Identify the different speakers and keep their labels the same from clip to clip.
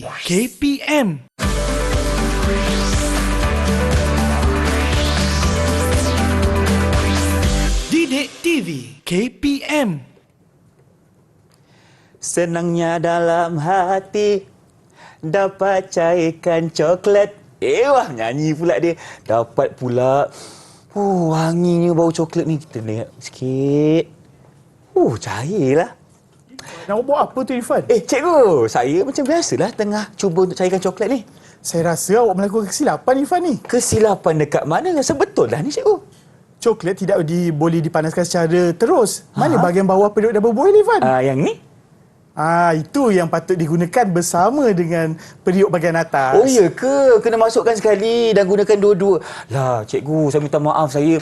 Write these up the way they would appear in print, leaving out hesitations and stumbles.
Speaker 1: KPM. Didik TV KPM.
Speaker 2: Senangnya dalam hati dapat cairkan coklat. Wah, nyanyi pula dia. Dapat pula wanginya bau coklat ni. Kita lihat sikit. Cairlah.
Speaker 3: Nak buat apa tu, Irfan?
Speaker 2: Cikgu, saya macam biasalah tengah cuba untuk cairkan coklat ni.
Speaker 3: Saya rasa awak melakukan kesilapan, Irfan ni.
Speaker 2: Kesilapan dekat mana? Rasa betul dah ni, cikgu.
Speaker 3: Coklat tidak boleh dipanaskan secara terus. Mana bahagian bawah periuk double boil, Irfan?
Speaker 2: Yang ni?
Speaker 3: Itu yang patut digunakan bersama dengan periuk bahagian atas.
Speaker 2: Oh, ya ke? Kena masukkan sekali dan gunakan dua-dua. Lah, cikgu, saya minta maaf. Saya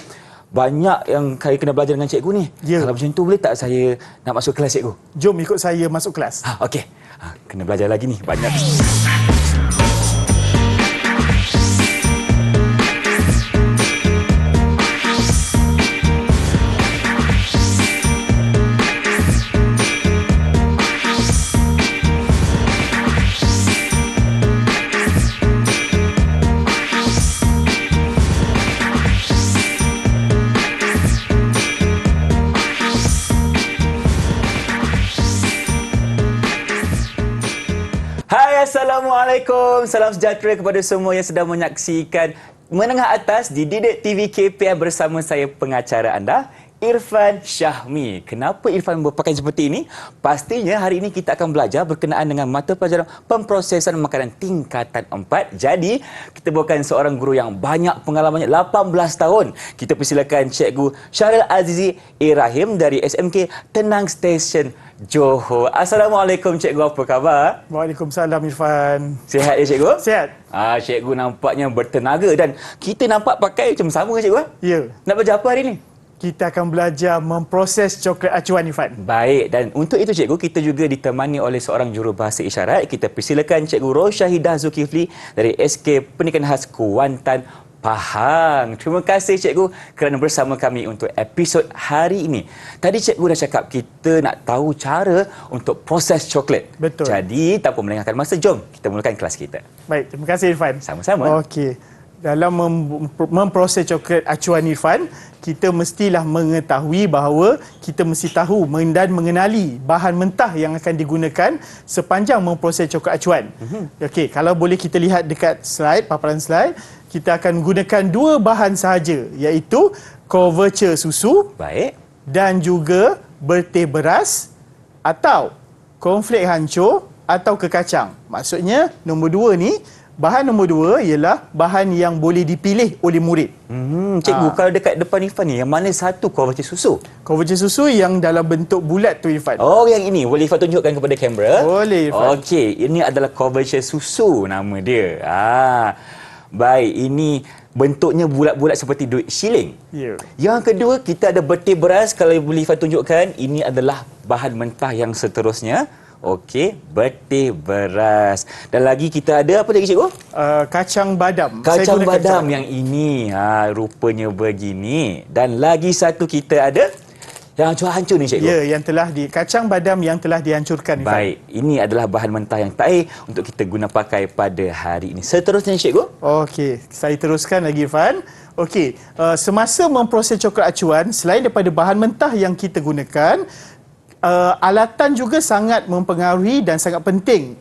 Speaker 2: banyak yang saya kena belajar dengan cikgu ni.
Speaker 3: Ya.
Speaker 2: Kalau macam tu, boleh tak saya nak masuk kelas, cikgu?
Speaker 3: Jom ikut saya masuk kelas.
Speaker 2: Okey. Kena belajar lagi ni. Banyak. Hai, Assalamualaikum. Salam sejahtera kepada semua yang sedang menyaksikan Menengah Atas di Didik TV KPM bersama saya pengacara anda, Irfan Syahmi. Kenapa Irfan berpakaian seperti ini? Pastinya hari ini kita akan belajar berkenaan dengan mata pelajaran pemprosesan makanan tingkatan 4. Jadi, kita bawakan seorang guru yang banyak pengalamannya, 18 tahun. Kita persilakan Cikgu Syaril Azizi Irahim dari SMK Tenang Station Johor. Assalamualaikum, cikgu. Apa khabar?
Speaker 3: Waalaikumsalam, Irfan.
Speaker 2: Sihat ya, cikgu?
Speaker 3: Sihat.
Speaker 2: Cikgu nampaknya bertenaga dan kita nampak pakai macam sama kan, cikgu?
Speaker 3: Ya.
Speaker 2: Nak belajar apa hari ni?
Speaker 3: Kita akan belajar memproses coklat acuan, Irfan.
Speaker 2: Baik, dan untuk itu, cikgu, kita juga ditemani oleh seorang jurubahasa isyarat. Kita persilakan Cikgu Rosyahidah Zulkifli dari SK Pendidikan Khas Kuantan, Pahang. Terima kasih, cikgu, kerana bersama kami untuk episod hari ini. Tadi cikgu dah cakap kita nak tahu cara untuk proses coklat.
Speaker 3: Betul.
Speaker 2: Jadi, tanpa melengahkan masa, jom kita mulakan kelas kita.
Speaker 3: Baik, terima kasih, Irfan.
Speaker 2: Sama-sama.
Speaker 3: Okey. Dalam memproses coklat acuan, Irfan, kita mestilah mengetahui bahawa kita mesti tahu dan mengenali bahan mentah yang akan digunakan sepanjang memproses coklat acuan. Okey, kalau boleh kita lihat dekat slide, paparan slide, kita akan gunakan dua bahan sahaja, iaitu couverture susu.
Speaker 2: Baik.
Speaker 3: Dan juga berteh beras atau cornflake hancur atau kekacang. Maksudnya bahan nombor dua ialah bahan yang boleh dipilih oleh murid.
Speaker 2: Cikgu, kalau dekat depan Irfan ni, yang mana satu couverture susu?
Speaker 3: Couverture susu yang dalam bentuk bulat tu, Irfan.
Speaker 2: Oh, yang ini. Boleh Irfan tunjukkan kepada kamera?
Speaker 3: Boleh, Irfan.
Speaker 2: Okey, ini adalah couverture susu nama dia. Baik, ini bentuknya bulat-bulat seperti duit shilling.
Speaker 3: Ya.
Speaker 2: Yang kedua, kita ada berteh beras. Kalau boleh Irfan tunjukkan, ini adalah bahan mentah yang seterusnya. Okey, berteh beras. Dan lagi kita ada apa lagi, cikgu?
Speaker 3: Kacang badam.
Speaker 2: Kacang badam yang ini. Rupanya begini. Dan lagi satu kita ada yang hancur-hancur ni, cikgu.
Speaker 3: Ya, kacang badam yang telah dihancurkan, Irfan.
Speaker 2: Baik, ini adalah bahan mentah yang tahi untuk kita guna pakai pada hari ini. Seterusnya, cikgu.
Speaker 3: Okey, saya teruskan lagi, Irfan. Okey, semasa memproses coklat acuan, selain daripada bahan mentah yang kita gunakan, alatan juga sangat mempengaruhi dan sangat penting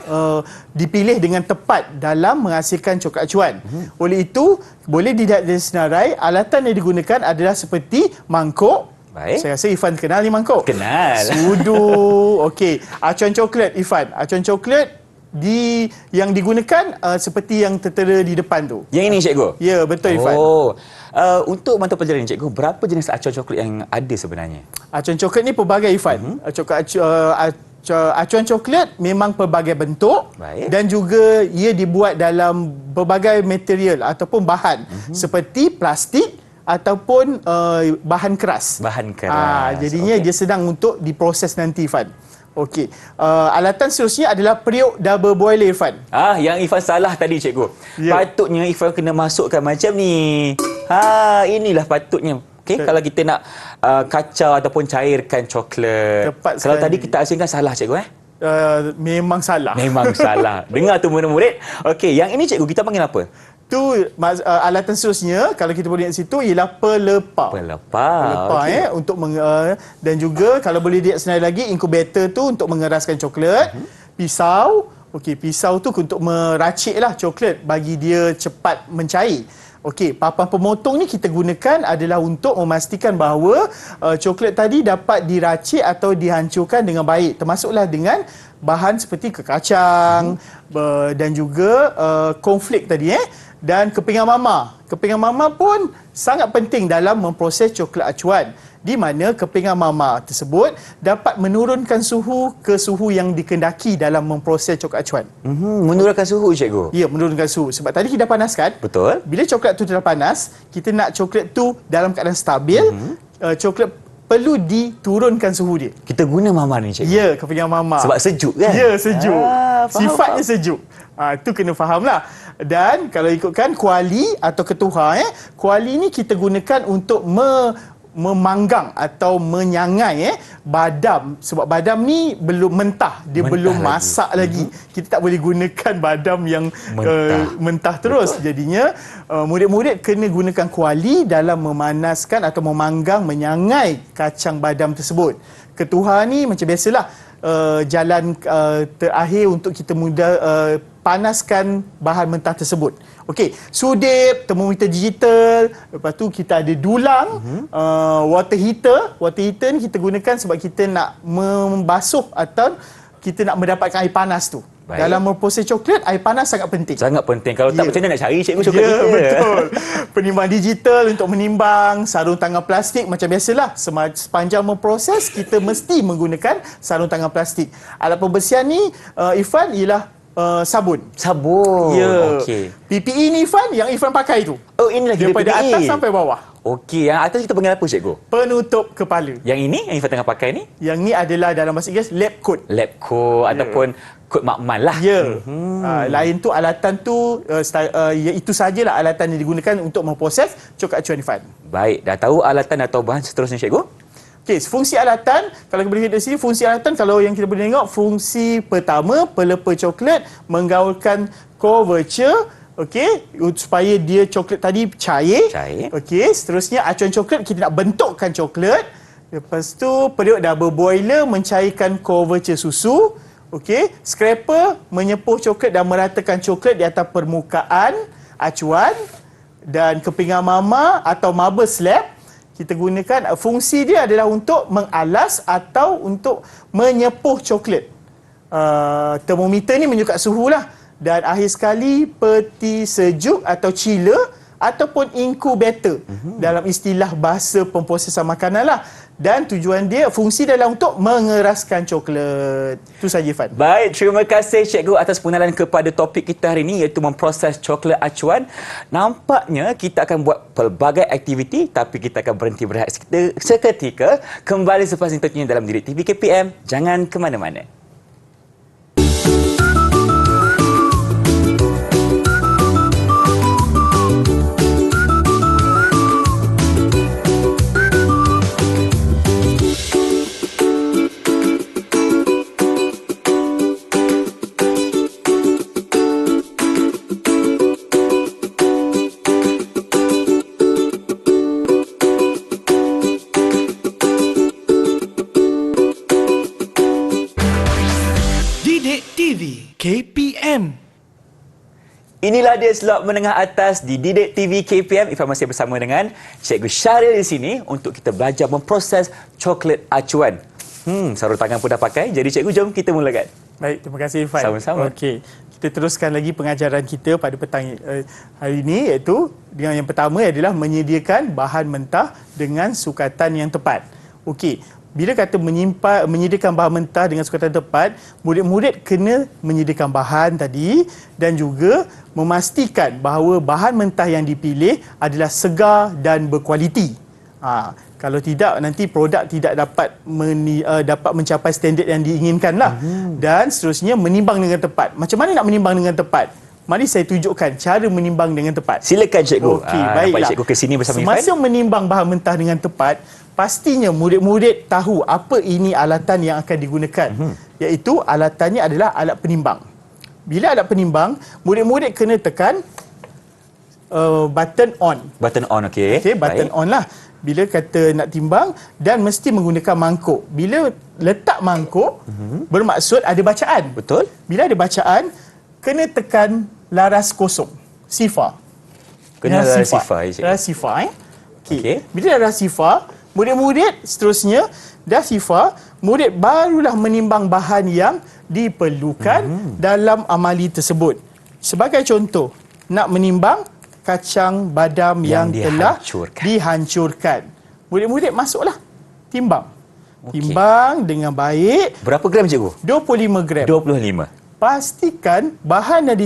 Speaker 3: dipilih dengan tepat dalam menghasilkan coklat acuan. Oleh itu, boleh disenarai, alatan yang digunakan adalah seperti mangkuk.
Speaker 2: Baik.
Speaker 3: Saya rasa Irfan kenal ni mangkuk.
Speaker 2: Kenal.
Speaker 3: Sudu. Okey, acuan coklat, Irfan. Acuan coklat yang digunakan seperti yang tertera di depan tu.
Speaker 2: Yang ini, cikgu?
Speaker 3: Ya, betul, Irfan.
Speaker 2: Untuk mata pelajaran ini, cikgu, berapa jenis acuan coklat yang ada sebenarnya?
Speaker 3: Acuan coklat ni pelbagai, Irfan. Acuan coklat memang pelbagai bentuk.
Speaker 2: Baik.
Speaker 3: Dan juga ia dibuat dalam pelbagai material ataupun bahan seperti plastik ataupun bahan keras.
Speaker 2: Bahan keras.
Speaker 3: Jadinya dia sedang untuk diproses nanti, Irfan. Okey. Alatan seterusnya adalah periuk double boiler, Irfan.
Speaker 2: Yang Irfan salah tadi, cikgu.
Speaker 3: Ya.
Speaker 2: Patutnya Irfan kena masukkan macam ni. Inilah patutnya. Okey, kalau kita nak kacau ataupun cairkan coklat.
Speaker 3: Tepat
Speaker 2: Kalau
Speaker 3: sekali.
Speaker 2: tadi kita asingkan salah, cikgu.
Speaker 3: memang salah.
Speaker 2: Memang salah. Dengar tu murid-murid. Okey, yang ini cikgu kita panggil apa?
Speaker 3: Tu alatan seterusnya kalau kita boleh lihat situ ialah pelepah.
Speaker 2: Pelepah. Okey.
Speaker 3: Untuk dan juga kalau boleh lihat senang lagi incubator tu untuk mengeraskan coklat. Pisau, okey, pisau tu untuk meraciklah coklat bagi dia cepat mencair. Okey, papan pemotong ni kita gunakan adalah untuk memastikan bahawa coklat tadi dapat diracik atau dihancurkan dengan baik, termasuklah dengan bahan seperti kekacang dan juga cornflake tadi dan kepingan mama. Kepingan mama pun sangat penting dalam memproses coklat acuan, di mana kepingan mama tersebut dapat menurunkan suhu ke suhu yang dikendaki dalam memproses coklat acuan.
Speaker 2: Menurunkan suhu cikgu.
Speaker 3: Ya, menurunkan suhu. Sebab tadi kita dah panaskan.
Speaker 2: Betul.
Speaker 3: Bila coklat tu dah panas, kita nak coklat tu dalam keadaan stabil. Coklat perlu diturunkan suhu dia.
Speaker 2: Kita guna mama ni cikgu.
Speaker 3: Ya, kepingan mama.
Speaker 2: Sebab sejuk kan?
Speaker 3: Ya, sejuk.
Speaker 2: Faham,
Speaker 3: Sifatnya
Speaker 2: faham.
Speaker 3: sejuk. Itu kena fahamlah. Dan kalau ikutkan kuali atau ketuha, kuali ni kita gunakan untuk memanggang atau menyangai badam, sebab badam ni belum mentah, dia
Speaker 2: Mentah
Speaker 3: belum
Speaker 2: lagi.
Speaker 3: masak lagi. Kita tak boleh gunakan badam yang mentah terus.
Speaker 2: Betul.
Speaker 3: Jadinya murid-murid kena gunakan kuali dalam memanaskan atau memanggang, menyangai kacang badam tersebut. Ketuha ni macam biasalah jalan terakhir untuk kita panaskan bahan mentah tersebut. Okey, sudip, termometer digital, lepas tu kita ada dulang, water heater. Water heater ni kita gunakan sebab kita nak membasuh atau kita nak mendapatkan air panas tu.
Speaker 2: Baik.
Speaker 3: Dalam memproses coklat, air panas sangat penting.
Speaker 2: Sangat penting. Kalau tak
Speaker 3: Ya.
Speaker 2: macam mana nak cari cikgu coklat
Speaker 3: Ya,
Speaker 2: kita?
Speaker 3: betul. Penimbang digital untuk menimbang, sarung tangan plastik macam biasalah. Sepanjang memproses, kita mesti menggunakan sarung tangan plastik. Alat pembersihan ni, Irfan, ialah sabun.
Speaker 2: Sabun.
Speaker 3: Ya.
Speaker 2: Okey.
Speaker 3: PPE ni Irfan, yang Irfan pakai tu.
Speaker 2: Oh, ini lagi
Speaker 3: Daripada
Speaker 2: PPE.
Speaker 3: atas sampai bawah.
Speaker 2: Okey, yang atas kita panggil apa cikgu?
Speaker 3: Penutup kepala.
Speaker 2: Yang ini, yang Ifat tengah pakai ni?
Speaker 3: Yang ni adalah dalam bahasa Inggeris lab coat.
Speaker 2: Lab coat ataupun kod makmal lah.
Speaker 3: Ya. Lain tu alatan tu itu sajalah alatan yang digunakan untuk memproses coklat acuan Irfan.
Speaker 2: Baik, dah tahu alatan atau bahan seterusnya cikgu?
Speaker 3: Okey, fungsi alatan, kalau kita boleh lihat dari sini, fungsi alatan kalau yang kita boleh tengok, fungsi pertama, pelepah coklat menggaulkan curvature, okey, supaya dia coklat tadi cair. Okey, seterusnya acuan coklat kita nak bentukkan coklat. Lepas tu periuk double boiler mencairkan curvature susu. Okey, scraper menyepuh coklat dan meratakan coklat di atas permukaan acuan. Dan kepingan mama atau marble slab kita gunakan, fungsi dia adalah untuk mengalas atau untuk menyepuh coklat. Termometer ni menunjukkan suhu lah. Dan akhir sekali peti sejuk atau chiller ataupun incubator dalam istilah bahasa pemprosesan makanan lah. Dan tujuan dia, fungsi dia adalah untuk mengeraskan coklat. Itu saja Irfan.
Speaker 2: Baik, terima kasih cikgu atas pengenalan kepada topik kita hari ini iaitu memproses coklat acuan. Nampaknya kita akan buat pelbagai aktiviti tapi kita akan berhenti berehat seketika. Kembali selepas ini tentunya dalam Didik TV KPM. Jangan ke mana-mana.
Speaker 1: Didik TV KPM.
Speaker 2: Inilah dia slot menengah atas di Didik TV KPM. Ifan masih bersama dengan Cikgu Syahril di sini untuk kita belajar memproses coklat acuan. Sarung tangan pun dah pakai. Jadi cikgu, jom kita mulakan.
Speaker 3: Baik, terima kasih Irfan.
Speaker 2: Sama-sama.
Speaker 3: Okey, kita teruskan lagi pengajaran kita pada petang hari ini, iaitu dengan yang pertama adalah menyediakan bahan mentah dengan sukatan yang tepat. Okey, bila kata menyediakan bahan mentah dengan sukatan tepat, murid-murid kena menyediakan bahan tadi dan juga memastikan bahawa bahan mentah yang dipilih adalah segar dan berkualiti. Kalau tidak, nanti produk tidak dapat mencapai standard yang diinginkan lah. Dan seterusnya menimbang dengan tepat. Macam mana nak menimbang dengan tepat? Mari saya tunjukkan cara menimbang dengan tepat.
Speaker 2: Silakan cikgu.
Speaker 3: Okey, baiklah.
Speaker 2: Cikgu ke sini bersama Ifan.
Speaker 3: Semasa menimbang bahan mentah dengan tepat, pastinya murid-murid tahu apa ini alatan yang akan digunakan. iaitu alatannya adalah alat penimbang. Bila alat penimbang, murid-murid kena tekan button on.
Speaker 2: Button on, okey.
Speaker 3: Okey, button
Speaker 2: Baik.
Speaker 3: on lah. Bila kata nak timbang dan mesti menggunakan mangkuk. Bila letak mangkuk, bermaksud ada bacaan.
Speaker 2: Betul.
Speaker 3: Bila ada bacaan, kena tekan laras kosong. Sifar.
Speaker 2: Kena laras sifar, ya, cikgu.
Speaker 3: Laras sifar, Okey.
Speaker 2: Okey.
Speaker 3: Bila laras sifar, murid-murid seterusnya dah sifar, murid barulah menimbang bahan yang diperlukan dalam amali tersebut. Sebagai contoh, nak menimbang kacang badam yang telah dihancurkan. Murid-murid masuklah timbang.
Speaker 2: Okey.
Speaker 3: Timbang dengan baik,
Speaker 2: Berapa gram, cikgu?
Speaker 3: 25 gram.
Speaker 2: 25.
Speaker 3: Pastikan bahan yang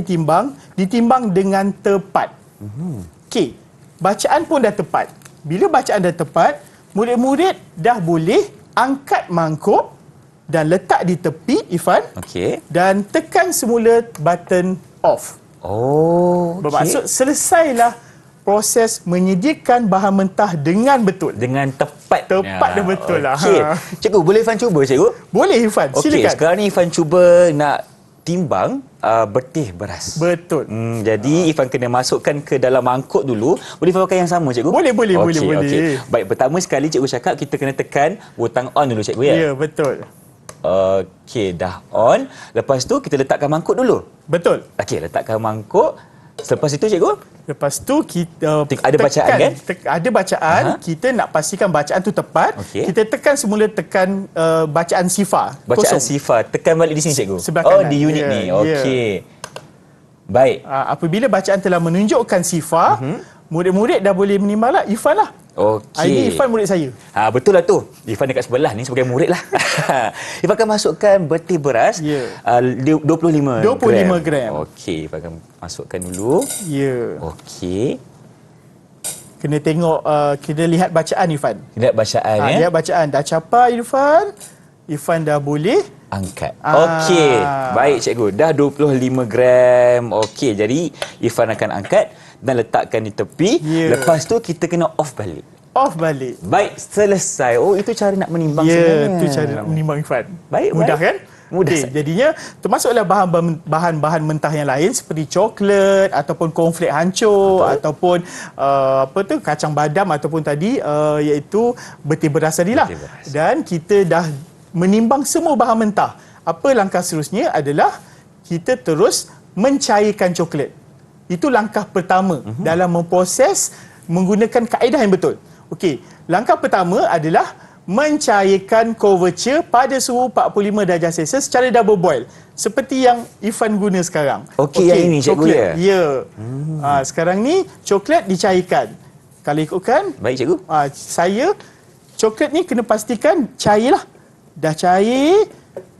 Speaker 3: ditimbang dengan tepat. Okey, bacaan pun dah tepat. Bila bacaan dah tepat, murid-murid dah boleh angkat mangkuk dan letak di tepi, Ifan,
Speaker 2: Okey.
Speaker 3: dan tekan semula button off.
Speaker 2: Oh, okey.
Speaker 3: Bermaksud selesailah proses menyediakan bahan mentah dengan betul.
Speaker 2: Dengan tepat.
Speaker 3: Tepat dan betul lah.
Speaker 2: Okey. Cikgu, boleh Ifan cuba, cikgu?
Speaker 3: Boleh, Ifan,
Speaker 2: Okey,
Speaker 3: silakan.
Speaker 2: sekarang ni Ifan cuba nak timbang betih beras.
Speaker 3: Betul.
Speaker 2: Jadi Ifan kena masukkan ke dalam mangkuk dulu. Boleh Ifan pakai yang sama, cikgu?
Speaker 3: Boleh.
Speaker 2: Okey. Baik, pertama sekali cikgu cakap kita kena tekan butang on dulu, cikgu, ya?
Speaker 3: Ya, betul.
Speaker 2: Okey, dah on. Lepas tu kita letakkan mangkuk dulu.
Speaker 3: Betul.
Speaker 2: Okey, letakkan mangkuk. Selepas itu, cikgu?
Speaker 3: Lepas tu kita
Speaker 2: Ada bacaan, kan?
Speaker 3: Ada bacaan. Kita nak pastikan bacaan tu tepat.
Speaker 2: Okey.
Speaker 3: Kita tekan bacaan sifar.
Speaker 2: Bacaan
Speaker 3: kosong.
Speaker 2: sifar. Tekan balik di sini, cikgu?
Speaker 3: Sebelah
Speaker 2: Oh,
Speaker 3: kanan.
Speaker 2: di unit
Speaker 3: Ya,
Speaker 2: ni.
Speaker 3: ya.
Speaker 2: Okey. Baik.
Speaker 3: Apabila bacaan telah menunjukkan sifar, murid-murid dah boleh menimbang lah. Ifan lah.
Speaker 2: Okey.
Speaker 3: Ini Ifan murid saya.
Speaker 2: Betul lah tu. Ifan dekat sebelah ni sebagai murid lah. Ifan akan masukkan betih beras.
Speaker 3: Ya.
Speaker 2: 25
Speaker 3: gram.
Speaker 2: Okey, Ifan akan masukkan dulu.
Speaker 3: Ya.
Speaker 2: Okey.
Speaker 3: Kena tengok, kena lihat bacaan Ifan.
Speaker 2: Lihat bacaan, ya.
Speaker 3: Lihat bacaan. Dah capai Irfan. Irfan dah boleh.
Speaker 2: Angkat. Okey. Baik, cikgu. Dah 25 gram. Okey, jadi Ifan akan angkat dan letakkan di tepi.
Speaker 3: Ya.
Speaker 2: Lepas tu kita kena off balik.
Speaker 3: Off balik.
Speaker 2: Baik, selesai. Oh, itu cara nak menimbang
Speaker 3: Ya,
Speaker 2: sebenarnya.
Speaker 3: tu cara nak menimbang Irfan.
Speaker 2: Baik,
Speaker 3: Mudah
Speaker 2: baik.
Speaker 3: kan?
Speaker 2: Mudah.
Speaker 3: Okey, jadinya termasuklah bahan-bahan mentah yang lain seperti coklat ataupun cornflake hancur. Betul. Ataupun kacang badam ataupun tadi iaitu betih beras tadilah.
Speaker 2: Betih beras.
Speaker 3: Dan kita dah menimbang semua bahan mentah. Apa langkah seterusnya adalah kita terus mencairkan coklat. Itu langkah pertama dalam memproses menggunakan kaedah yang betul. Okey, langkah pertama adalah mencairkan couverture pada suhu 45 darjah Celsius secara double boil. Seperti yang Ifan guna sekarang.
Speaker 2: Okey, yang ini, cikgu,
Speaker 3: coklat.
Speaker 2: ya?
Speaker 3: Ya. Sekarang ni coklat dicairkan. Kalau ikutkan,
Speaker 2: Baik, cikgu.
Speaker 3: saya coklat ni kena pastikan cairlah. Dah cair,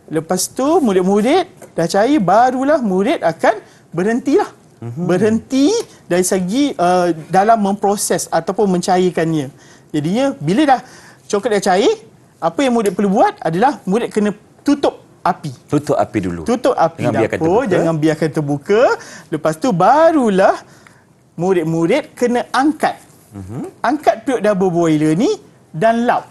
Speaker 3: lepas tu murid-murid dah cair, barulah murid akan berhentilah. Berhenti dari segi dalam memproses ataupun mencairkannya. Jadinya bila dah coklat dah cair, apa yang murid perlu buat adalah murid kena tutup api.
Speaker 2: Tutup api dulu.
Speaker 3: Tutup api
Speaker 2: Jangan biarkan
Speaker 3: dapur,
Speaker 2: terbuka.
Speaker 3: jangan biarkan terbuka. Lepas tu barulah murid-murid kena angkat. Angkat periuk double boiler ni dan lap.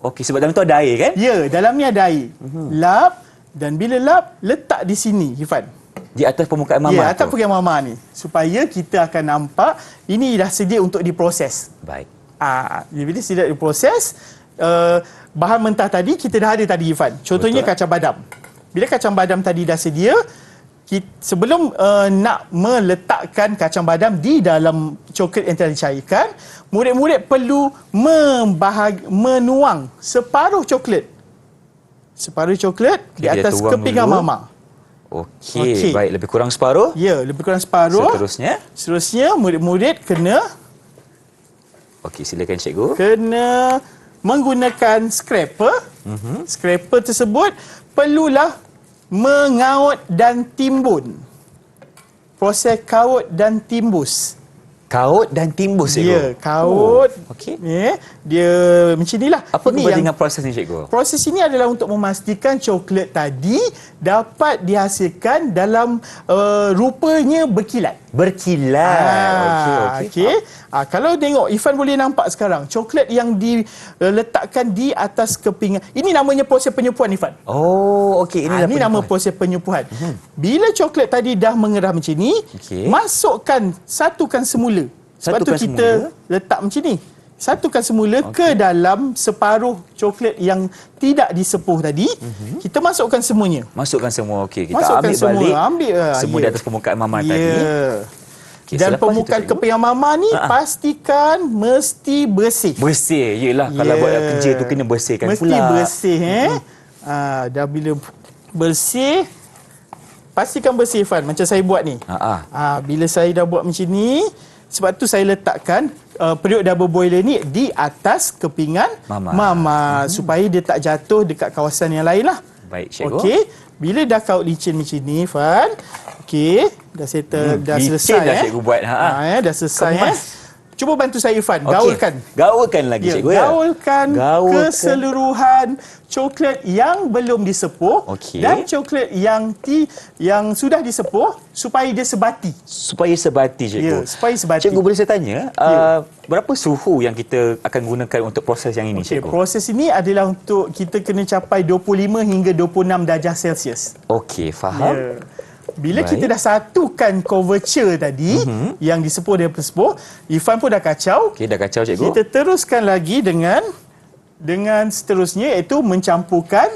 Speaker 2: Okey, sebab dalam tu ada air, kan?
Speaker 3: Ya, dalam ni ada air. Lap, dan bila lap, letak di sini, Ifan.
Speaker 2: Di atas permukaan mama
Speaker 3: Ya, atas
Speaker 2: tu.
Speaker 3: permukaan mama ni. Supaya kita akan nampak ini dah sedia untuk diproses.
Speaker 2: Baik.
Speaker 3: Bila sedia diproses, bahan mentah tadi kita dah ada tadi, Ifan. Contohnya
Speaker 2: Betul.
Speaker 3: kacang badam. Bila kacang badam tadi dah sedia, sebelum nak meletakkan kacang badam di dalam coklat yang telah dicairkan, murid-murid perlu menuang separuh coklat. Separuh coklat di
Speaker 2: Kita
Speaker 3: atas
Speaker 2: tuang
Speaker 3: kepinggan
Speaker 2: dulu.
Speaker 3: mama.
Speaker 2: Okey,
Speaker 3: Okey.
Speaker 2: baik. Lebih kurang separuh.
Speaker 3: Ya, lebih kurang separuh. Seterusnya murid-murid kena
Speaker 2: Okey, silakan, cikgu.
Speaker 3: menggunakan scraper. Scraper tersebut perlulah mengaut dan timbun. Proses kaut dan timbus.
Speaker 2: Kaut dan timbus, cikgu.
Speaker 3: Ya, kaut.
Speaker 2: Okey.
Speaker 3: Ya, dia macam inilah.
Speaker 2: Apa
Speaker 3: Ini
Speaker 2: kepentingan proses ni, cikgu?
Speaker 3: Proses ini adalah untuk memastikan coklat tadi dapat dihasilkan dalam rupanya berkilat.
Speaker 2: Berkilat.
Speaker 3: Okey. Kalau tengok Ifan boleh nampak sekarang coklat yang diletakkan di atas kepingan. Ini namanya proses penyempuhan Ifan.
Speaker 2: Oh, okey.
Speaker 3: Ini nama proses penyempuhan. Bila coklat tadi dah mengerah macam ni, satukan semula. Sebab tu kita letak macam ni. Satukan semula ke dalam separuh coklat yang tidak disepuh tadi. Kita masukkan semuanya.
Speaker 2: Masukkan semua. Okey, kita
Speaker 3: Masukkan
Speaker 2: ambil
Speaker 3: semua.
Speaker 2: balik semua di atas permukaan mama tadi. Okay,
Speaker 3: dan permukaan kepingan mama ni pastikan mesti bersih.
Speaker 2: Bersih. Yelah, kalau buat kerja tu kena bersihkan
Speaker 3: mesti
Speaker 2: pula.
Speaker 3: Mesti bersih dah bila bersih, pastikan bersih Fan macam saya buat ni. Bila saya dah buat macam ni, sebab tu saya letakkan periuk double boiler ni di atas kepingan mama supaya dia tak jatuh dekat kawasan yang lain lah.
Speaker 2: Baik, cikgu.
Speaker 3: Okey, bila dah kaut licin macam ni Fan, okey, dah settle, dah selesai
Speaker 2: dah cikgu buat.
Speaker 3: Dah selesai. Cuba bantu saya Fan, gaulkan.
Speaker 2: Gaulkan lagi cikgu ya.
Speaker 3: Gaulkan keseluruhan coklat yang belum disepuh dan coklat yang sudah disepuh supaya dia sebati.
Speaker 2: Supaya sebati cikgu.
Speaker 3: Supaya sebati.
Speaker 2: Cikgu boleh saya tanya, berapa suhu yang kita akan gunakan untuk proses yang ini cikgu?
Speaker 3: Proses ini adalah untuk kita kena capai 25 hingga 26 darjah Celsius.
Speaker 2: Okey, faham.
Speaker 3: Bila kita dah satukan couverture tadi yang disepuh dan sepuh, Ifan pun dah kacau.
Speaker 2: Okey, dah kacau cikgu.
Speaker 3: Kita teruskan lagi dengan seterusnya iaitu mencampurkan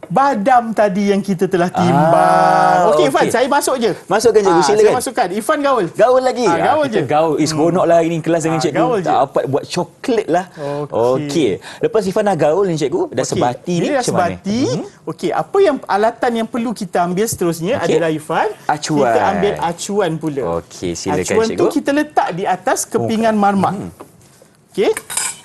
Speaker 3: badam tadi yang kita telah timbang. Okey Ifan, saya masuk je.
Speaker 2: Masukkan cikgu, silakan.
Speaker 3: Saya masukkan. Ifan gaul.
Speaker 2: Gaul lagi.
Speaker 3: Gaul je.
Speaker 2: Gaul. Seronoklah ini kelas dengan cikgu. Dapat buat coklat lah. Okey. Lepas Ifan dah gaul ni cikgu, dah sebati ni
Speaker 3: dah sebati. Okey, apa yang alatan yang perlu kita ambil seterusnya adalah Ifan,
Speaker 2: acuan.
Speaker 3: Kita ambil acuan pula.
Speaker 2: Okey, silakan
Speaker 3: acuan
Speaker 2: cikgu.
Speaker 3: Acuan tu kita letak di atas kepingan marmar. Okey.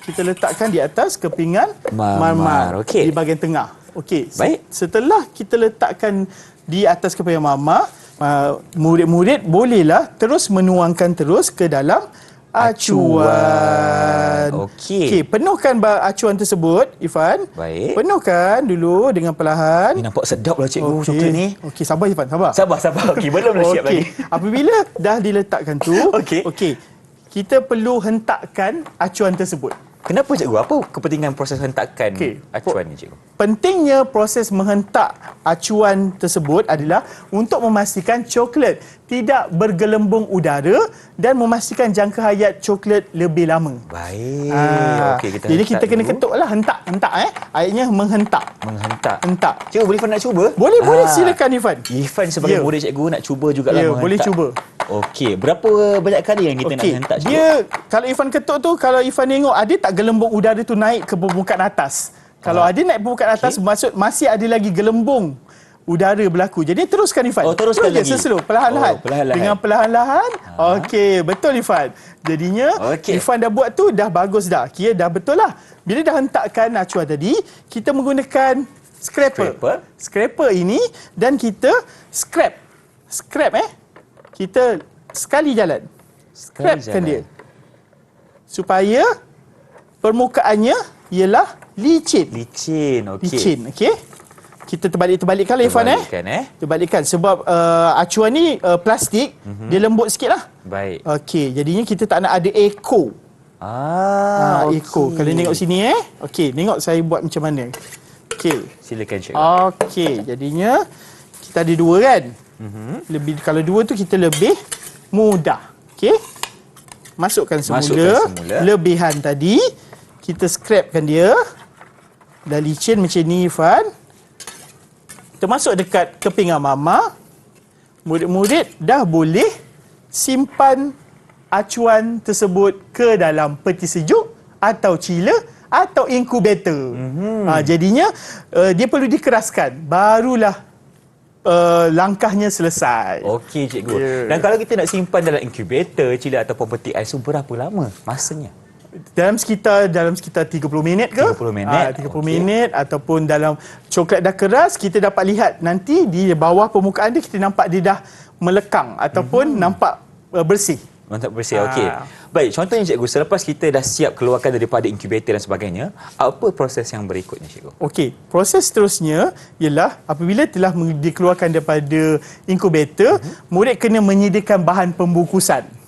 Speaker 3: Kita letakkan di atas kepingan marmar di bahagian tengah. Okey, setelah kita letakkan di atas kepingan marmar, murid-murid bolehlah terus menuangkan terus ke dalam acuan. Okey, penuhkan acuan tersebut, Ifan.
Speaker 2: Baik.
Speaker 3: Penuhkan dulu dengan perlahan.
Speaker 2: Ini nampak sedap lah cikgu coklat ni.
Speaker 3: Okey, sabar Ifan, sabar.
Speaker 2: Sabar. Okey, belum dah siap lagi.
Speaker 3: Apabila dah diletakkan tu, okey, kita perlu hentakkan acuan tersebut.
Speaker 2: Kenapa cikgu? Apa kepentingan proses hentakan acuan ni cikgu?
Speaker 3: Pentingnya proses menghentak acuan tersebut adalah untuk memastikan coklat tidak bergelembung udara dan memastikan jangka hayat coklat lebih lama.
Speaker 2: Baik. Okey,
Speaker 3: jadi kita kena ketuklah hentak. Ayatnya menghentak. Hentak.
Speaker 2: Cikgu boleh nak cuba?
Speaker 3: Boleh, silakan Ifan.
Speaker 2: Ifan sebagai murid cikgu nak cuba jugalah menghentak.
Speaker 3: Boleh cuba.
Speaker 2: Okey, berapa banyak kali yang kita nak hentak cikgu?
Speaker 3: Dia kalau Ifan ketuk tu, kalau Ifan tengok ada tak gelembung udara tu naik ke permukaan atas. Kalau ada naik permukaan atas, maksud masih ada lagi gelembung udara berlaku. Jadi teruskan Ifan.
Speaker 2: Teruskan lagi.
Speaker 3: Slow, perlahan-lahan. Dengan perlahan-lahan. Okey, betul Ifan. Jadinya Ifan dah buat tu dah bagus dah. Kira dah betul lah. Bila dah hentakkan acuan tadi, kita menggunakan scraper ini dan kita scrap kita sekali jalan. Scrapkan dia. Supaya permukaannya ialah licin. Licin, okey. Kita terbalikkan lah Ifan. Terbalikkan. Sebab acuan ni plastik, dia lembut sikit lah.
Speaker 2: Baik.
Speaker 3: Okey, jadinya kita tak nak ada echo. Echo. Kalau tengok sini okey, tengok saya buat macam mana. Okey.
Speaker 2: Silakan cikgu.
Speaker 3: Okey, jadinya kita ada dua kan? Lebih, kalau dua tu kita lebih mudah. Okey. Masukkan semula. Lebihan tadi kita scrapkan dia. Dah licin macam ni Ifan. Termasuk dekat kepingan mama. Murid-murid dah boleh simpan acuan tersebut ke dalam peti sejuk atau chiller atau inkubator. Jadinya dia perlu dikeraskan. Barulah langkahnya selesai.
Speaker 2: Okey cikgu. Dan kalau kita nak simpan dalam inkubator, chiller ataupun peti ais, berapa lama masanya?
Speaker 3: Dalam sekitar 30 minit ke?
Speaker 2: 30 minit.
Speaker 3: 30 minit ataupun dalam coklat dah keras, kita dapat lihat nanti di bawah permukaan dia kita nampak dia dah melekang ataupun nampak bersih.
Speaker 2: Untuk bersih, okey. Baik, contohnya cikgu, selepas kita dah siap keluarkan daripada inkubator dan sebagainya, apa proses yang berikutnya cikgu?
Speaker 3: Okey, proses seterusnya ialah apabila telah dikeluarkan daripada inkubator, murid kena menyediakan bahan pembungkusan.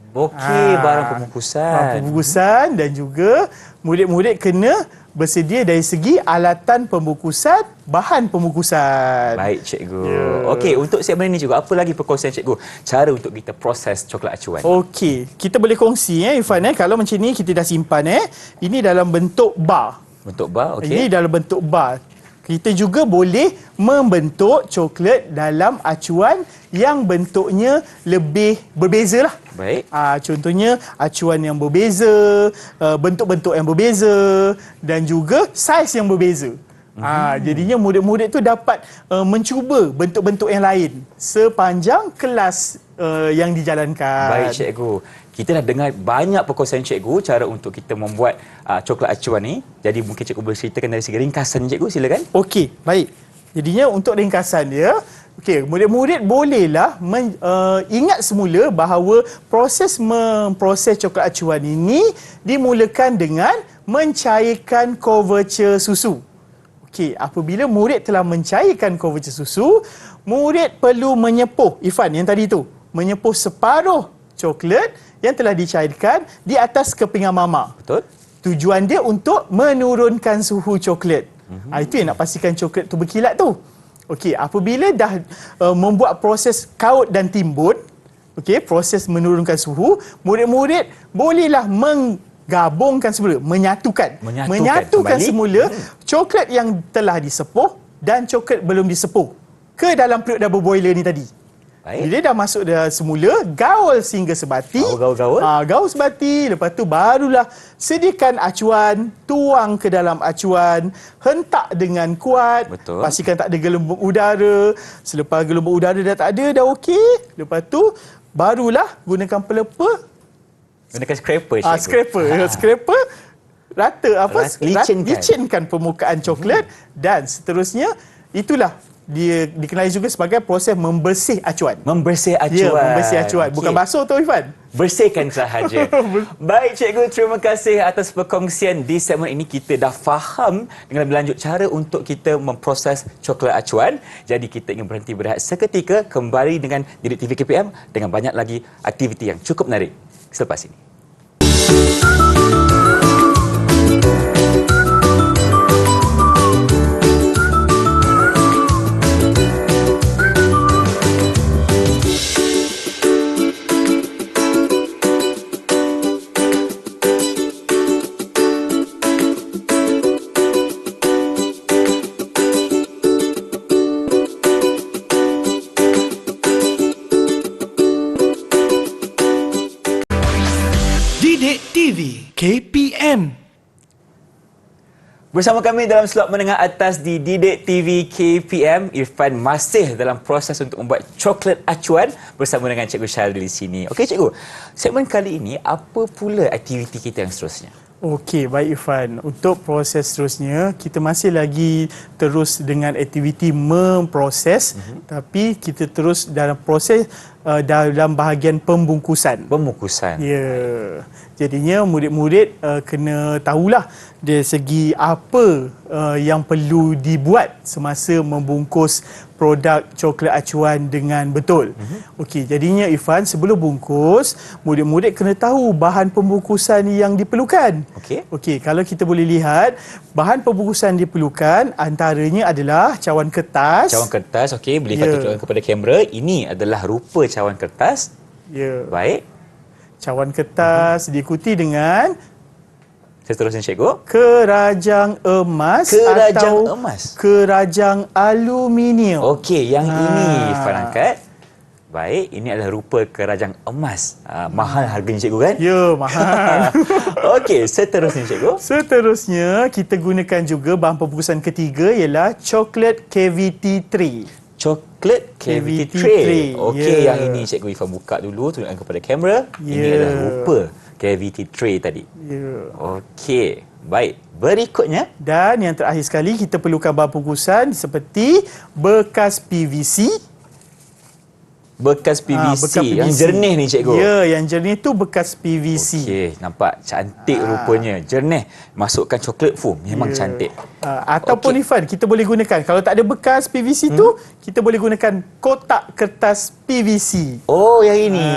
Speaker 2: Okey, barang pembungkusan.
Speaker 3: Bahan pembungkusan dan juga murid-murid kena bersedia dari segi alatan pembungkusan, bahan pembungkusan.
Speaker 2: Baik cikgu. Okey, untuk segmen ini cikgu, apa lagi perkongsian cikgu cara untuk kita proses coklat acuan?
Speaker 3: Okey, kita boleh kongsi Irfan kalau macam ni kita dah simpan ini dalam bentuk bar.
Speaker 2: Bentuk bar, okey.
Speaker 3: Ini dalam bentuk bar. Kita juga boleh membentuk coklat dalam acuan yang bentuknya lebih berbeza lah.
Speaker 2: Baik.
Speaker 3: Contohnya acuan yang berbeza, bentuk-bentuk yang berbeza dan juga saiz yang berbeza. Jadinya murid-murid tu dapat mencuba bentuk-bentuk yang lain sepanjang kelas yang dijalankan.
Speaker 2: Baik cikgu. Kita dah dengar banyak perkongsian cikgu cara untuk kita membuat coklat acuan ni. Jadi mungkin cikgu boleh ceritakan dari segi ringkasan cikgu, silakan.
Speaker 3: Okey, baik. Jadinya untuk ringkasan dia, okey, murid-murid bolehlah ingat semula bahawa proses memproses coklat acuan ini dimulakan dengan mencairkan couverture susu. Okey, apabila murid telah mencairkan couverture susu, murid perlu menyepuh, Irfan yang tadi tu, menyepuh separuh coklat yang telah dicairkan di atas kepingan mama.
Speaker 2: Betul.
Speaker 3: Tujuan dia untuk menurunkan suhu coklat. Itu yang nak pastikan coklat tu berkilat tu. Okey, apabila dah membuat proses kaut dan timbun, okey, proses menurunkan suhu, murid-murid bolehlah menggabungkan semula, menyatukan semula coklat yang telah disepuh dan coklat belum disepuh ke dalam periuk double boiler ni tadi.
Speaker 2: Baik.
Speaker 3: Bila dah masuk dah semula, gaul sehingga sebati.
Speaker 2: Gaul.
Speaker 3: Gaul sebati, lepas tu barulah sediakan acuan, tuang ke dalam acuan, hentak dengan kuat.
Speaker 2: Betul.
Speaker 3: Pastikan tak ada gelombang udara. Selepas gelombang udara dah tak ada, dah okey. Lepas tu barulah gunakan pelepah.
Speaker 2: Gunakan scraper cikgu.
Speaker 3: Scraper rata
Speaker 2: Licinkan.
Speaker 3: licinkan permukaan coklat dan seterusnya itulah dia dikenali juga sebagai proses membersih acuan.
Speaker 2: Membersih acuan.
Speaker 3: Ya, membersih acuan. Bukan basuh tu Irfan.
Speaker 2: Bersihkan sahaja. Baik cikgu, terima kasih atas perkongsian di segmen ini. Kita dah faham dengan lebih lanjut cara untuk kita memproses coklat acuan. Jadi kita ingin berhenti berehat seketika, kembali dengan Didik TV KPM dengan banyak lagi aktiviti yang cukup menarik selepas ini.
Speaker 1: Didik TV KPM.
Speaker 2: Bersama kami dalam slot menengah atas di Didik TV KPM, Irfan masih dalam proses untuk membuat coklat acuan bersama dengan Cikgu Syaril di sini. Okey Cikgu, segmen kali ini apa pula aktiviti kita yang seterusnya?
Speaker 3: Okey, baik Irfan. Untuk proses seterusnya, kita masih lagi terus dengan aktiviti memproses, tapi kita terus dalam proses dalam bahagian pembungkusan.
Speaker 2: Pembungkusan.
Speaker 3: Ya. Jadinya murid-murid kena tahulah dari segi apa yang perlu dibuat semasa membungkus produk coklat acuan dengan betul. Okey, jadinya Irfan, sebelum bungkus, murid-murid kena tahu bahan pembungkusan yang diperlukan. Okey, kalau kita boleh lihat, bahan pembungkusan diperlukan antaranya adalah cawan kertas.
Speaker 2: Cawan kertas, okey, boleh tunjukkan kepada kamera. Ini adalah rupa cawan kertas.
Speaker 3: Ya.
Speaker 2: Baik.
Speaker 3: Cawan kertas diikuti dengan
Speaker 2: Seterusnya cikgu.
Speaker 3: kerajang emas atau
Speaker 2: emas.
Speaker 3: kerajang aluminium.
Speaker 2: Okey, yang ini Irfan angkat. Baik, ini adalah rupa kerajang emas. Mahal harganya cikgu kan?
Speaker 3: Ya, mahal.
Speaker 2: Okey, seterusnya cikgu.
Speaker 3: Seterusnya, kita gunakan juga bahan pembungkusan ketiga ialah coklat cavity tray.
Speaker 2: Coklat cavity tray. Okey, yang ini cikgu Irfan buka dulu, tunjukkan kepada kamera. Ini adalah rupa cavity tray tadi.
Speaker 3: Ya.
Speaker 2: Okey, baik. Berikutnya.
Speaker 3: Dan yang terakhir sekali, kita perlukan bahan pembungkusan seperti bekas PVC.
Speaker 2: Bekas PVC.
Speaker 3: bekas
Speaker 2: Yang jernih ni, cikgu.
Speaker 3: Ya, yang jernih tu bekas PVC.
Speaker 2: Okey, nampak cantik rupanya. Jernih. Masukkan coklat foam. Memang cantik.
Speaker 3: Ataupun Irfan, kita boleh gunakan, kalau tak ada bekas PVC tu, kita boleh gunakan kotak kertas PVC.
Speaker 2: Oh, yang ini.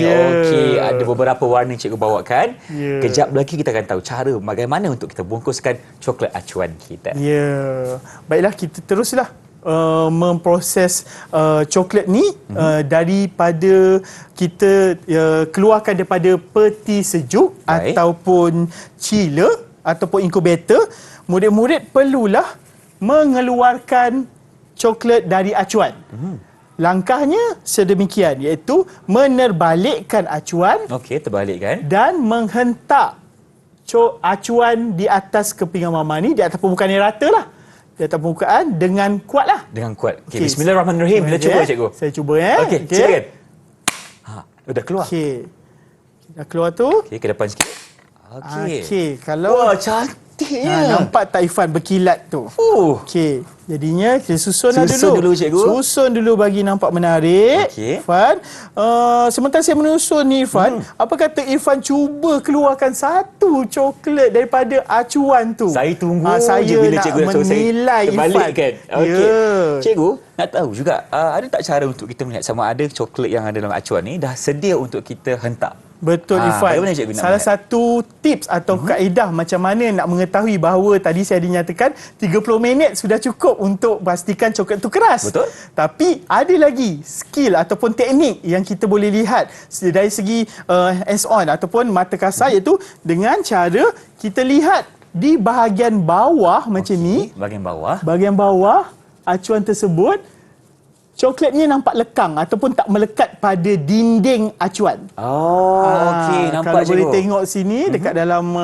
Speaker 3: Ya.
Speaker 2: Okey, ada beberapa warna cikgu bawakan.
Speaker 3: Ya.
Speaker 2: Kejap lagi kita akan tahu cara bagaimana untuk kita bungkuskan coklat acuan kita.
Speaker 3: Ya. Baiklah, kita teruslah memproses coklat ni daripada kita keluarkan daripada peti sejuk.
Speaker 2: Baik.
Speaker 3: Ataupun chiller ataupun incubator. Murid-murid perlulah mengeluarkan coklat dari acuan. Langkahnya sedemikian, iaitu menerbalikkan acuan
Speaker 2: Okey, terbalikkan.
Speaker 3: dan menghentak acuan di atas kepingan mama ni, di atas permukaan yang rata lah. Di atas permukaan dengan kuat lah.
Speaker 2: Dengan kuat. Okey,
Speaker 3: Okey.
Speaker 2: bismillahirrahmanirrahim. Kita cuba, cikgu.
Speaker 3: Saya cuba
Speaker 2: Okey, silakan. Dah keluar.
Speaker 3: Okey. Dah keluar tu.
Speaker 2: Okey, ke depan sikit. Okey.
Speaker 3: Okey, kalau
Speaker 2: Wah, cantiknya.
Speaker 3: nampak tak Irfan berkilat tu? Okey, jadinya kita susun
Speaker 2: Susun dulu, cikgu.
Speaker 3: Susun dulu bagi nampak menarik.
Speaker 2: Okey.
Speaker 3: Irfan, sementara saya menyusun ni Irfan, apa kata Irfan cuba keluarkan satu coklat daripada acuan tu?
Speaker 2: Saya tunggu
Speaker 3: saya
Speaker 2: je bila
Speaker 3: nak
Speaker 2: cikgu nak suruh saya
Speaker 3: menilai
Speaker 2: terbalik
Speaker 3: Irfan.
Speaker 2: kan. Okey.
Speaker 3: Ya.
Speaker 2: Cikgu, nak tahu juga ada tak cara untuk kita melihat sama ada coklat yang ada dalam acuan ni dah sedia untuk kita hentak?
Speaker 3: Betul Irfan.
Speaker 2: Bagaimana cikgu nak
Speaker 3: Salah
Speaker 2: melihat?
Speaker 3: satu tips atau kaedah macam mana nak mengetahui bahawa tadi saya dinyatakan 30 minit sudah cukup untuk pastikan coklat itu keras.
Speaker 2: Betul.
Speaker 3: Tapi ada lagi skill ataupun teknik yang kita boleh lihat dari segi hands-on ataupun mata kasar, iaitu dengan cara kita lihat di bahagian bawah macam ni. Bahagian bawah acuan tersebut, coklatnya nampak lekang ataupun tak melekat pada dinding acuan.
Speaker 2: Oh, okey, nampak
Speaker 3: kalau
Speaker 2: cikgu.
Speaker 3: boleh tengok sini dekat dalam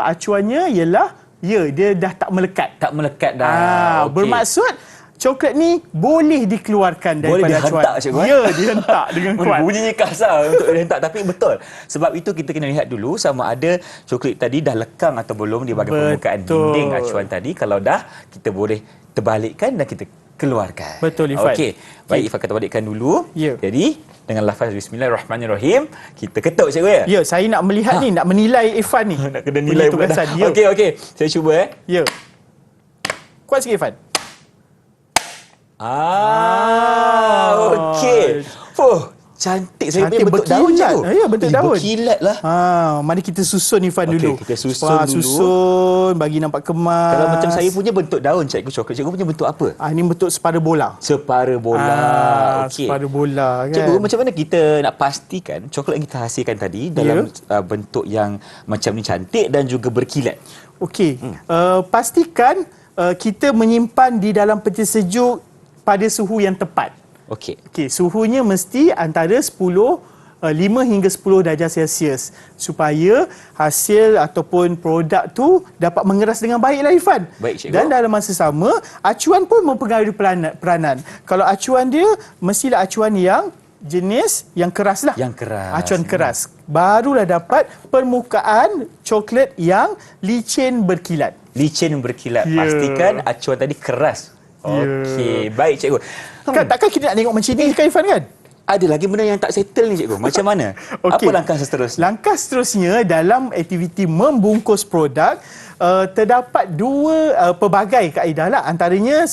Speaker 3: acuannya ialah dia dah tak melekat.
Speaker 2: Tak melekat dah. Okey.
Speaker 3: Bermaksud coklat ni boleh dikeluarkan
Speaker 2: Boleh
Speaker 3: daripada acuan.
Speaker 2: dihentak, cikgu.
Speaker 3: Ya, dihentak dengan kuat.
Speaker 2: Bunyinya kasar untuk dihentak, tapi betul. Sebab itu kita kena lihat dulu sama ada coklat tadi dah lekang atau belum di bahagian permukaan dinding acuan tadi. Kalau dah, kita boleh terbalikkan dan kita keluarkan.
Speaker 3: Betul, Irfan.
Speaker 2: Okey. Baik, Irfan kita balikkan dulu.
Speaker 3: Ya.
Speaker 2: Jadi, dengan lafaz bismillahirrahmanirrahim, kita ketuk, cikgu ya?
Speaker 3: Ya, saya nak melihat ni, nak menilai Irfan ni.
Speaker 2: Nak kena nilai pula dah.
Speaker 3: tugasan. Ya.
Speaker 2: Okey, okey. Saya cuba
Speaker 3: Ya. Kuat sikit Irfan.
Speaker 2: Okey. Cantik. Saya punya bentuk daun, cikgu.
Speaker 3: Ya, bentuk daun.
Speaker 2: Berkilat lah.
Speaker 3: Mari kita susun Irfan dulu.
Speaker 2: Okey, kita susun dulu.
Speaker 3: Susun bagi nampak kemas.
Speaker 2: Kalau macam saya punya bentuk daun, cikgu coklat, cikgu punya bentuk apa?
Speaker 3: Ini bentuk separa bola.
Speaker 2: Separa bola. Okey.
Speaker 3: Separa bola kan.
Speaker 2: Cikgu, macam mana kita nak pastikan coklat yang kita hasilkan tadi dalam bentuk yang macam ni cantik dan juga berkilat?
Speaker 3: Okey. Pastikan kita menyimpan di dalam peti sejuk pada suhu yang tepat.
Speaker 2: Okey.
Speaker 3: Okey, suhunya mesti antara 5 hingga 10 darjah Celsius supaya hasil ataupun produk tu dapat mengeras dengan baiklah Irfan.
Speaker 2: Baik, cikgu.
Speaker 3: Dan dalam masa sama, acuan pun mempengaruhi peranan. Kalau acuan dia mestilah acuan yang jenis yang keras lah.
Speaker 2: Yang keras.
Speaker 3: Acuan keras. Barulah dapat permukaan coklat yang licin berkilat.
Speaker 2: Licin berkilat.
Speaker 3: Ya.
Speaker 2: Pastikan acuan tadi keras. Okey, baik cikgu.
Speaker 3: Takkan kita nak tengok macam ni kan Irfan kan?
Speaker 2: Ada lagi benda yang tak settle ni cikgu. Macam mana?
Speaker 3: Okey.
Speaker 2: Apa langkah seterusnya?
Speaker 3: Langkah seterusnya dalam aktiviti membungkus produk, terdapat dua pelbagai kaedah lah. Antaranya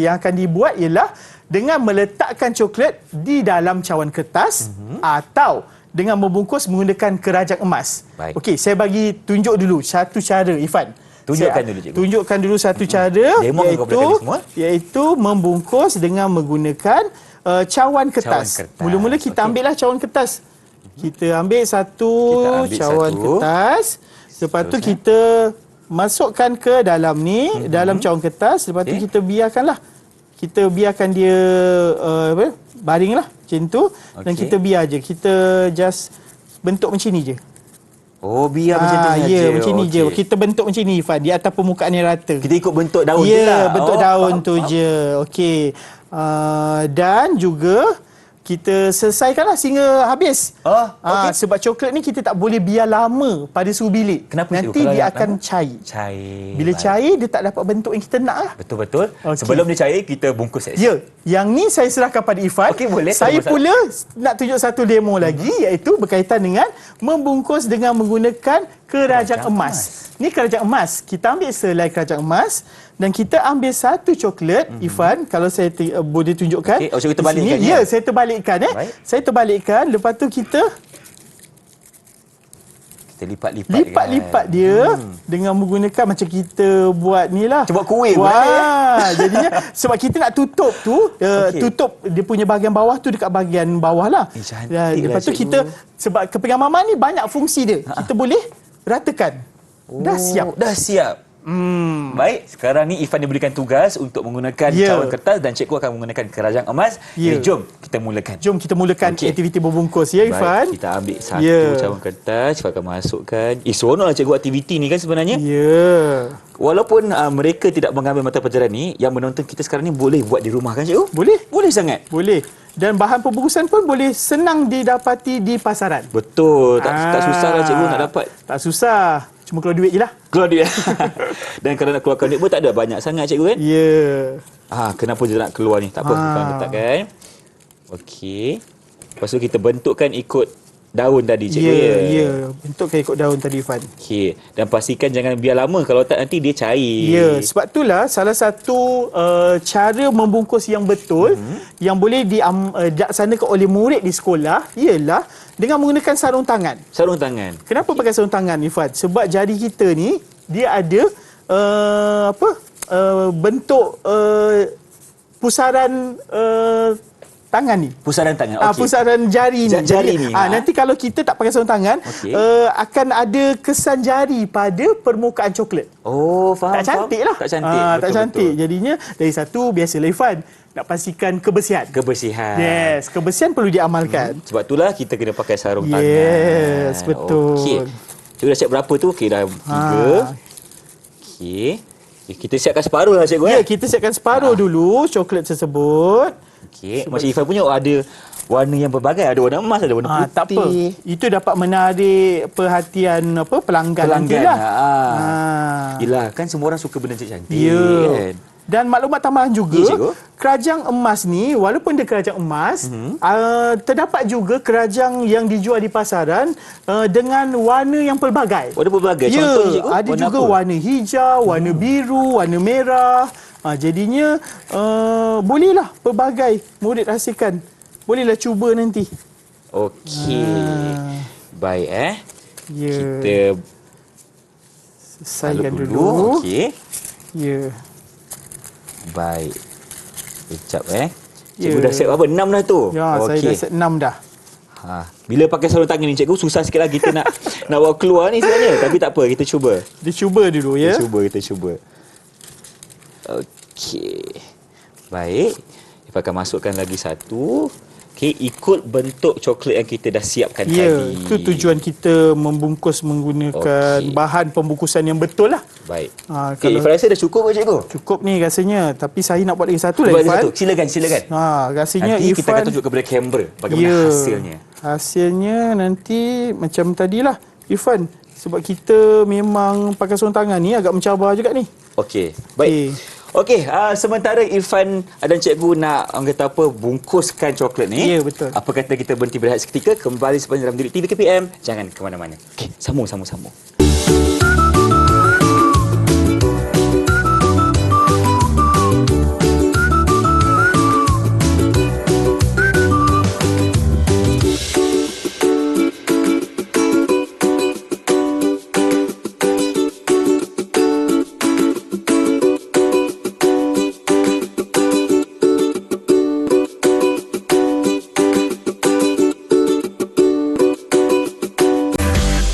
Speaker 3: yang akan dibuat ialah dengan meletakkan coklat di dalam cawan kertas atau dengan membungkus menggunakan kerajang emas.
Speaker 2: Baik.
Speaker 3: Okey, saya bagi tunjuk dulu satu cara Irfan.
Speaker 2: Tunjukkan dulu, cikgu.
Speaker 3: Tunjukkan dulu satu cara,
Speaker 2: Demo kau perlihatkan ni semua.
Speaker 3: iaitu membungkus dengan menggunakan cawan kertas.
Speaker 2: Cawan kertas.
Speaker 3: Mula-mula kita ambillah cawan kertas. Kita ambil satu cawan kertas. Lepas tu kita masukkan ke dalam ni, dalam cawan kertas. Lepas tu kita biarkanlah. Kita biarkan dia baringlah macam tu. Dan kita biar je. Kita just bentuk macam ni je.
Speaker 2: Oh, biar macam tu saja.
Speaker 3: Ya, macam ni je. Kita bentuk macam ni, Ifan, di atas permukaan yang rata.
Speaker 2: Kita ikut bentuk daun je lah.
Speaker 3: Ya, bentuk daun tu je. Okey. Dan juga kita selesaikanlah sehingga habis.
Speaker 2: Okey.
Speaker 3: Sebab coklat ni kita tak boleh biar lama pada suhu bilik.
Speaker 2: Kenapa tu?
Speaker 3: Nanti
Speaker 2: Kalau
Speaker 3: dia
Speaker 2: lama?
Speaker 3: akan cair.
Speaker 2: Cair.
Speaker 3: Bila
Speaker 2: Baik.
Speaker 3: cair, dia tak dapat bentuk yang kita nak lah.
Speaker 2: Betul-betul.
Speaker 3: Okey.
Speaker 2: Sebelum dia cair, kita bungkus.
Speaker 3: Ya, yang ni saya serahkan pada Irfan.
Speaker 2: Okey, boleh. Tak
Speaker 3: Saya
Speaker 2: ada masalah.
Speaker 3: pula nak tunjuk satu demo lagi, iaitu berkaitan dengan membungkus dengan menggunakan kerajang emas. Ni kerajang emas. Kita ambil selai kerajang emas dan kita ambil satu coklat, Irfan, kalau saya boleh tunjukkan.
Speaker 2: Okey, so kita
Speaker 3: di sini.
Speaker 2: balikkan,
Speaker 3: Ya,
Speaker 2: ya?
Speaker 3: saya terbalikkan.
Speaker 2: Baik.
Speaker 3: Saya terbalikkan, lepas tu kita
Speaker 2: Kita lipat-lipat.
Speaker 3: lipat-lipat
Speaker 2: kan?
Speaker 3: dia dengan menggunakan macam kita buat ni lah.
Speaker 2: Macam buat kuih pun
Speaker 3: Wah, jadinya sebab kita nak tutup tu,
Speaker 2: Okey.
Speaker 3: tutup dia punya bahagian bawah tu dekat bahagian bawah lah.
Speaker 2: Cantik
Speaker 3: Lepas
Speaker 2: lah,
Speaker 3: tu
Speaker 2: cikgu.
Speaker 3: kita, sebab kepingan mama ni banyak fungsi dia. Kita boleh ratakan. Dah siap.
Speaker 2: Dah siap. Baik, sekarang ni Irfan diberikan tugas untuk menggunakan
Speaker 3: Ya.
Speaker 2: cawan kertas dan cikgu akan menggunakan kerajang emas.
Speaker 3: Ya.
Speaker 2: Jadi jom kita mulakan.
Speaker 3: Jom kita mulakan
Speaker 2: Okey.
Speaker 3: aktiviti berbungkus ya, Irfan.
Speaker 2: Baik, kita ambil satu
Speaker 3: Ya.
Speaker 2: cawan kertas, cikgu akan masukkan. Seronoklah cikgu aktiviti ni kan sebenarnya.
Speaker 3: Ya.
Speaker 2: Walaupun mereka tidak mengambil mata pelajaran ni, yang menonton kita sekarang ni boleh buat di rumah kan cikgu?
Speaker 3: Boleh?
Speaker 2: Boleh sangat.
Speaker 3: Boleh. Dan bahan pembungkusan pun boleh senang didapati di pasaran.
Speaker 2: Betul, tak susah lah cikgu nak dapat.
Speaker 3: Tak susah. Cuma keluar duit je lah.
Speaker 2: Keluar duit. Dan kalau nak keluarkan duit pun tak ada banyak sangat cikgu kan?
Speaker 3: Ya.
Speaker 2: Kenapa dia nak keluar ni? Tak apa, kita letakkan. Okey. Lepas tu kita bentukkan ikut daun tadi cikgu
Speaker 3: Ya,
Speaker 2: ya.
Speaker 3: ya. Bentukkan ikut daun tadi, Irfan.
Speaker 2: Okey. Dan pastikan jangan biar lama, kalau tak nanti dia cair.
Speaker 3: Ya, sebab itulah salah satu cara membungkus yang betul yang boleh dilaksanakan oleh murid di sekolah ialah dengan menggunakan sarung tangan.
Speaker 2: Sarung tangan.
Speaker 3: Kenapa pakai sarung tangan, Irfan? Sebab jari kita ni dia ada bentuk pusaran tangan ni.
Speaker 2: Pusaran tangan. Okey.
Speaker 3: Pusaran jari ni.
Speaker 2: Jari ni.
Speaker 3: Nanti kalau kita tak pakai sarung tangan,
Speaker 2: Okey.
Speaker 3: akan ada kesan jari pada permukaan coklat.
Speaker 2: Oh, faham.
Speaker 3: Tak cantik lah.
Speaker 2: Tak cantik.
Speaker 3: Tak
Speaker 2: Betul,
Speaker 3: cantik.
Speaker 2: betul.
Speaker 3: Jadinya dari satu, biasalah Irfan, nak pastikan kebersihan.
Speaker 2: Kebersihan.
Speaker 3: Yes, kebersihan perlu diamalkan.
Speaker 2: Sebab itulah kita kena pakai sarung tangan.
Speaker 3: Yes, betul.
Speaker 2: Okey. Cikgu dah siap berapa tu? Okey, dah 3. Okey. Kita siapkan separuh lah cikgu.
Speaker 3: Ya, kita siapkan separuh dulu coklat tersebut.
Speaker 2: Okey. Macam Irfan punya ada warna yang berbagai. Ada warna emas, ada warna putih.
Speaker 3: Tak apa. Itu dapat menarik perhatian pelanggan nantilah.
Speaker 2: Yelah, kan semua orang suka benda cantik.
Speaker 3: Ya.
Speaker 2: Kan?
Speaker 3: Dan maklumat tambahan juga,
Speaker 2: Ya, cikgu.
Speaker 3: kerajang emas ni, walaupun dia kerajang emas, terdapat juga kerajang yang dijual di pasaran dengan warna yang pelbagai.
Speaker 2: Warna berbagai.
Speaker 3: Ya,
Speaker 2: Contohnya cikgu,
Speaker 3: ada
Speaker 2: warna
Speaker 3: juga
Speaker 2: apa?
Speaker 3: warna hijau, warna biru, warna merah. Jadinya bolehlah pelbagai murid rahsiakan. Bolehlah cuba nanti.
Speaker 2: Okey. Baik
Speaker 3: Ya.
Speaker 2: Kita
Speaker 3: Selesaikan
Speaker 2: balut
Speaker 3: dulu.
Speaker 2: Okey.
Speaker 3: Ya.
Speaker 2: Baik. Kejap Cikgu
Speaker 3: Ya.
Speaker 2: dah siap apa? 6 dah tu.
Speaker 3: Ya, saya dah set 6 dah.
Speaker 2: Bila pakai sarung tangan ni cikgu, susah sikit lah kita nak bawa keluar ni sebenarnya. Tapi tak apa, kita cuba.
Speaker 3: Dia cuba dulu ya.
Speaker 2: Kita cuba. Okey. Baik. Kita akan masukkan lagi satu. Okey, ikut bentuk coklat yang kita dah siapkan
Speaker 3: Ya,
Speaker 2: tadi.
Speaker 3: itu tujuan kita membungkus menggunakan
Speaker 2: Okey.
Speaker 3: bahan pembungkusan yang betul lah.
Speaker 2: Baik.
Speaker 3: Okey,
Speaker 2: Okey, Irfan rasa dah cukup ke cikgu?
Speaker 3: Cukup ni rasanya. Tapi saya nak buat lagi satu lah,
Speaker 2: Buat lagi
Speaker 3: Irfan.
Speaker 2: satu. Silakan.
Speaker 3: Rasanya
Speaker 2: Nanti kita akan
Speaker 3: Irfan,
Speaker 2: tunjuk kepada kamera bagaimana hasilnya.
Speaker 3: Hasilnya nanti macam tadilah, Irfan. Sebab kita memang pakai sarung tangan ni agak mencabar juga ni.
Speaker 2: Okey, baik. Okey, sementara Irfan dan cikgu nak orang kata apa bungkuskan coklat ni.
Speaker 3: Ya, betul.
Speaker 2: Apa kata kita berhenti berehat seketika, kembali sepanjang dalam Didik TV KPM. Jangan ke mana-mana. Okey, sambung.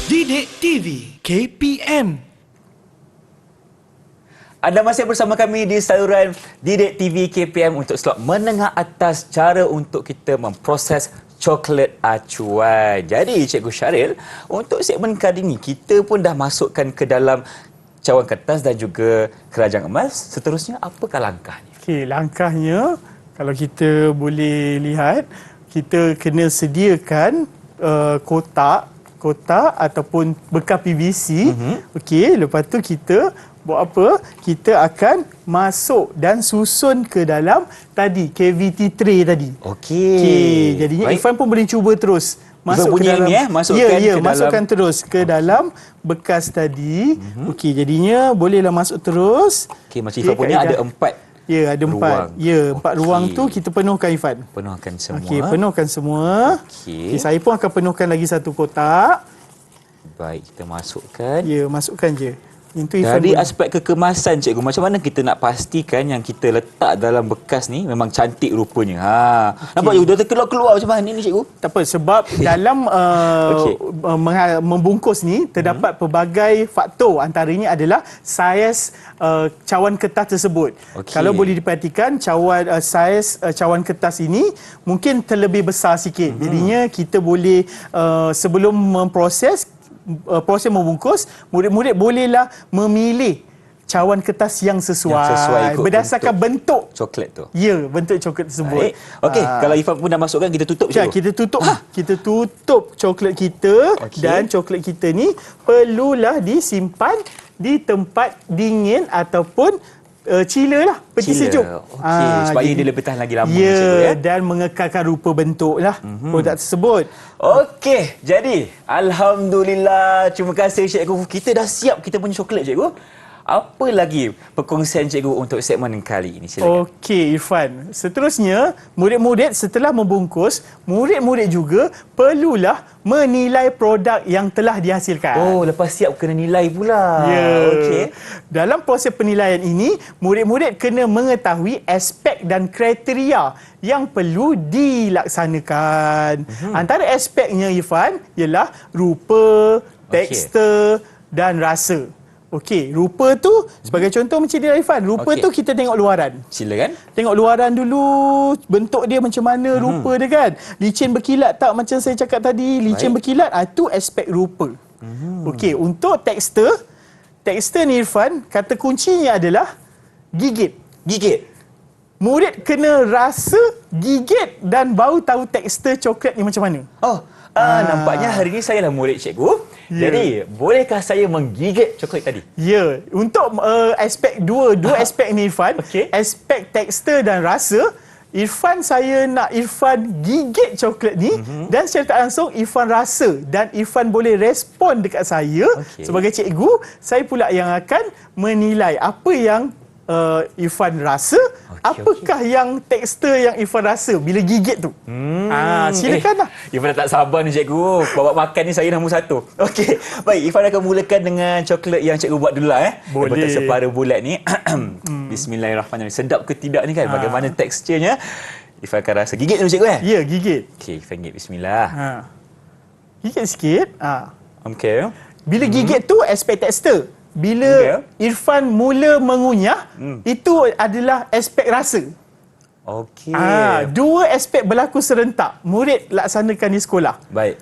Speaker 1: Didik TV KPM.
Speaker 2: Anda masih bersama kami di saluran Didik TV KPM untuk slot menengah atas, cara untuk kita memproses coklat acuan. Jadi Cikgu Syaril, untuk segmen kali ini kita pun dah masukkan ke dalam cawan kertas dan juga kerajang emas. Seterusnya apakah langkahnya?
Speaker 3: Okey, langkahnya kalau kita boleh lihat, kita kena sediakan kotak ataupun bekas PVC. Okey, lepas tu kita buat apa? Kita akan masuk dan susun ke dalam tadi cavity tray tadi.
Speaker 2: Okey.
Speaker 3: Jadinya
Speaker 2: Baik.
Speaker 3: Irfan pun boleh cuba terus.
Speaker 2: Masuk
Speaker 3: Masuk ke dalam,
Speaker 2: masukkan ke dalam.
Speaker 3: masukkan terus ke dalam bekas tadi. Okey, jadinya bolehlah masuk terus.
Speaker 2: Okey, macam Ifan punya ada 4
Speaker 3: Ya, ada 4.
Speaker 2: ruang.
Speaker 3: Ya, 4
Speaker 2: Okey.
Speaker 3: ruang tu kita penuhkan, Ifan.
Speaker 2: penuhkan semua.
Speaker 3: Okey, penuhkan semua.
Speaker 2: Okey.
Speaker 3: Saya pun akan penuhkan lagi satu kotak.
Speaker 2: Baik, kita masukkan.
Speaker 3: Ya, masukkan je. Itu Ifan
Speaker 2: Dari
Speaker 3: boleh.
Speaker 2: aspek kekemasan, cikgu, macam mana kita nak pastikan yang kita letak dalam bekas ni memang cantik rupanya? Nampak cikgu, dah terkeluar-keluar macam mana ni, cikgu?
Speaker 3: Tak apa, sebab dalam
Speaker 2: Okey.
Speaker 3: membungkus ni terdapat pelbagai faktor, antaranya adalah saiz cawan kertas tersebut.
Speaker 2: Okey.
Speaker 3: Kalau boleh diperhatikan, saiz cawan kertas ini mungkin terlebih besar sikit. Jadinya kita boleh sebelum proses membungkus, murid-murid bolehlah memilih cawan kertas yang sesuai,
Speaker 2: Yang sesuai ikut
Speaker 3: berdasarkan bentuk.
Speaker 2: Coklat tu.
Speaker 3: Ya, bentuk coklat tersebut.
Speaker 2: Baik. Okey, kalau Ifan pun dah masukkan, kita tutup,
Speaker 3: Ya,
Speaker 2: cikgu.
Speaker 3: kita tutup. Kita tutup coklat kita.
Speaker 2: Okey.
Speaker 3: Dan coklat kita ni perlulah disimpan di tempat dingin ataupun chiller lah, peti
Speaker 2: Chiller.
Speaker 3: sejuk.
Speaker 2: Okey, supaya dia lebih tahan lagi lama,
Speaker 3: Ya,
Speaker 2: cikgu, ya.
Speaker 3: dan mengekalkan rupa bentuk lah produk tersebut.
Speaker 2: Okey, jadi alhamdulillah, terima kasih cikgu. Kita dah siap kita punya coklat, cikgu. Apa lagi perkongsian cikgu untuk segmen kali ini? Silakan.
Speaker 3: Okey, Irfan. Seterusnya, murid-murid setelah membungkus, murid-murid juga perlulah menilai produk yang telah dihasilkan.
Speaker 2: Oh, lepas siap kena nilai pula.
Speaker 3: Ya.
Speaker 2: Okey.
Speaker 3: Dalam proses penilaian ini, murid-murid kena mengetahui aspek dan kriteria yang perlu dilaksanakan. Antara aspeknya, Irfan, ialah rupa, tekstur dan rasa. Okey, rupa tu sebagai contoh macam dia, Irfan. Rupa
Speaker 2: Okey.
Speaker 3: tu kita tengok luaran.
Speaker 2: Silakan.
Speaker 3: Tengok luaran dulu, bentuk dia macam mana, rupa dia kan. Licin berkilat tak macam saya cakap tadi, licin
Speaker 2: Baik.
Speaker 3: berkilat, itu aspek rupa. Okey, untuk tekstur ni, Irfan, kata kuncinya adalah gigit.
Speaker 2: Gigit.
Speaker 3: Murid kena rasa, gigit dan baru tahu tekstur coklat ni macam mana.
Speaker 2: Oh, nampaknya hari ini saya lah murid cikgu.
Speaker 3: Ya.
Speaker 2: Jadi, bolehkah saya menggigit coklat tadi?
Speaker 3: Ya, untuk aspek dua aspek ni, Irfan,
Speaker 2: Okey.
Speaker 3: aspek tekstur dan rasa, saya nak Irfan gigit coklat ni dan secara tak langsung Irfan rasa dan Irfan boleh respon dekat saya.
Speaker 2: Okey.
Speaker 3: Sebagai cikgu, saya pula yang akan menilai apa yang Irfan rasa, apakah yang tekstur yang Irfan rasa bila gigit tu. Silakanlah.
Speaker 2: Irfan dah tak sabar ni cikgu. Bawa makan ni saya nombor 1. Okey. Baik, Irfan akan mulakan dengan coklat yang cikgu buat dulu lah.
Speaker 3: Boleh.
Speaker 2: Bentuk separuh bulat ni. Bismillahirrahmanirrahim. Sedap ke tidak ni kan? Bagaimana teksturnya? Irfan akan rasa. Gigit dulu cikgu
Speaker 3: Ya, gigit.
Speaker 2: Okey, Irfan gigit. Bismillah.
Speaker 3: Gigit sikit.
Speaker 2: Okey.
Speaker 3: Bila gigit tu aspek tekstur. Bila Irfan mula mengunyah, itu adalah aspek rasa.
Speaker 2: Okey.
Speaker 3: Dua aspek berlaku serentak. Murid laksanakan di sekolah.
Speaker 2: Baik.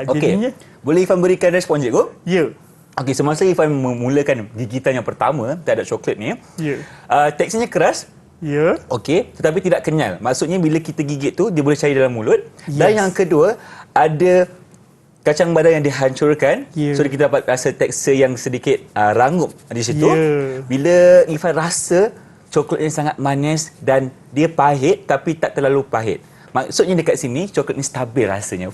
Speaker 2: Okey.
Speaker 3: Jadinya,
Speaker 2: Boleh Irfan berikan respon cikgu?
Speaker 3: ya.
Speaker 2: Okey, semasa Irfan memulakan gigitan yang pertama terhadap coklat ni,
Speaker 3: Ya.
Speaker 2: teksturnya keras.
Speaker 3: Ya.
Speaker 2: Okey, tetapi tidak kenyal. Maksudnya bila kita gigit tu, dia boleh cair dalam mulut. Dan
Speaker 3: Yes.
Speaker 2: yang kedua, ada kacang badar yang dihancurkan.
Speaker 3: Ya.
Speaker 2: So, kita dapat rasa tekstur yang sedikit rangup di situ.
Speaker 3: Ya.
Speaker 2: Bila Irfan rasa, coklat ini sangat manis dan dia pahit tapi tak terlalu pahit. Maksudnya dekat sini, coklat ni stabil rasanya.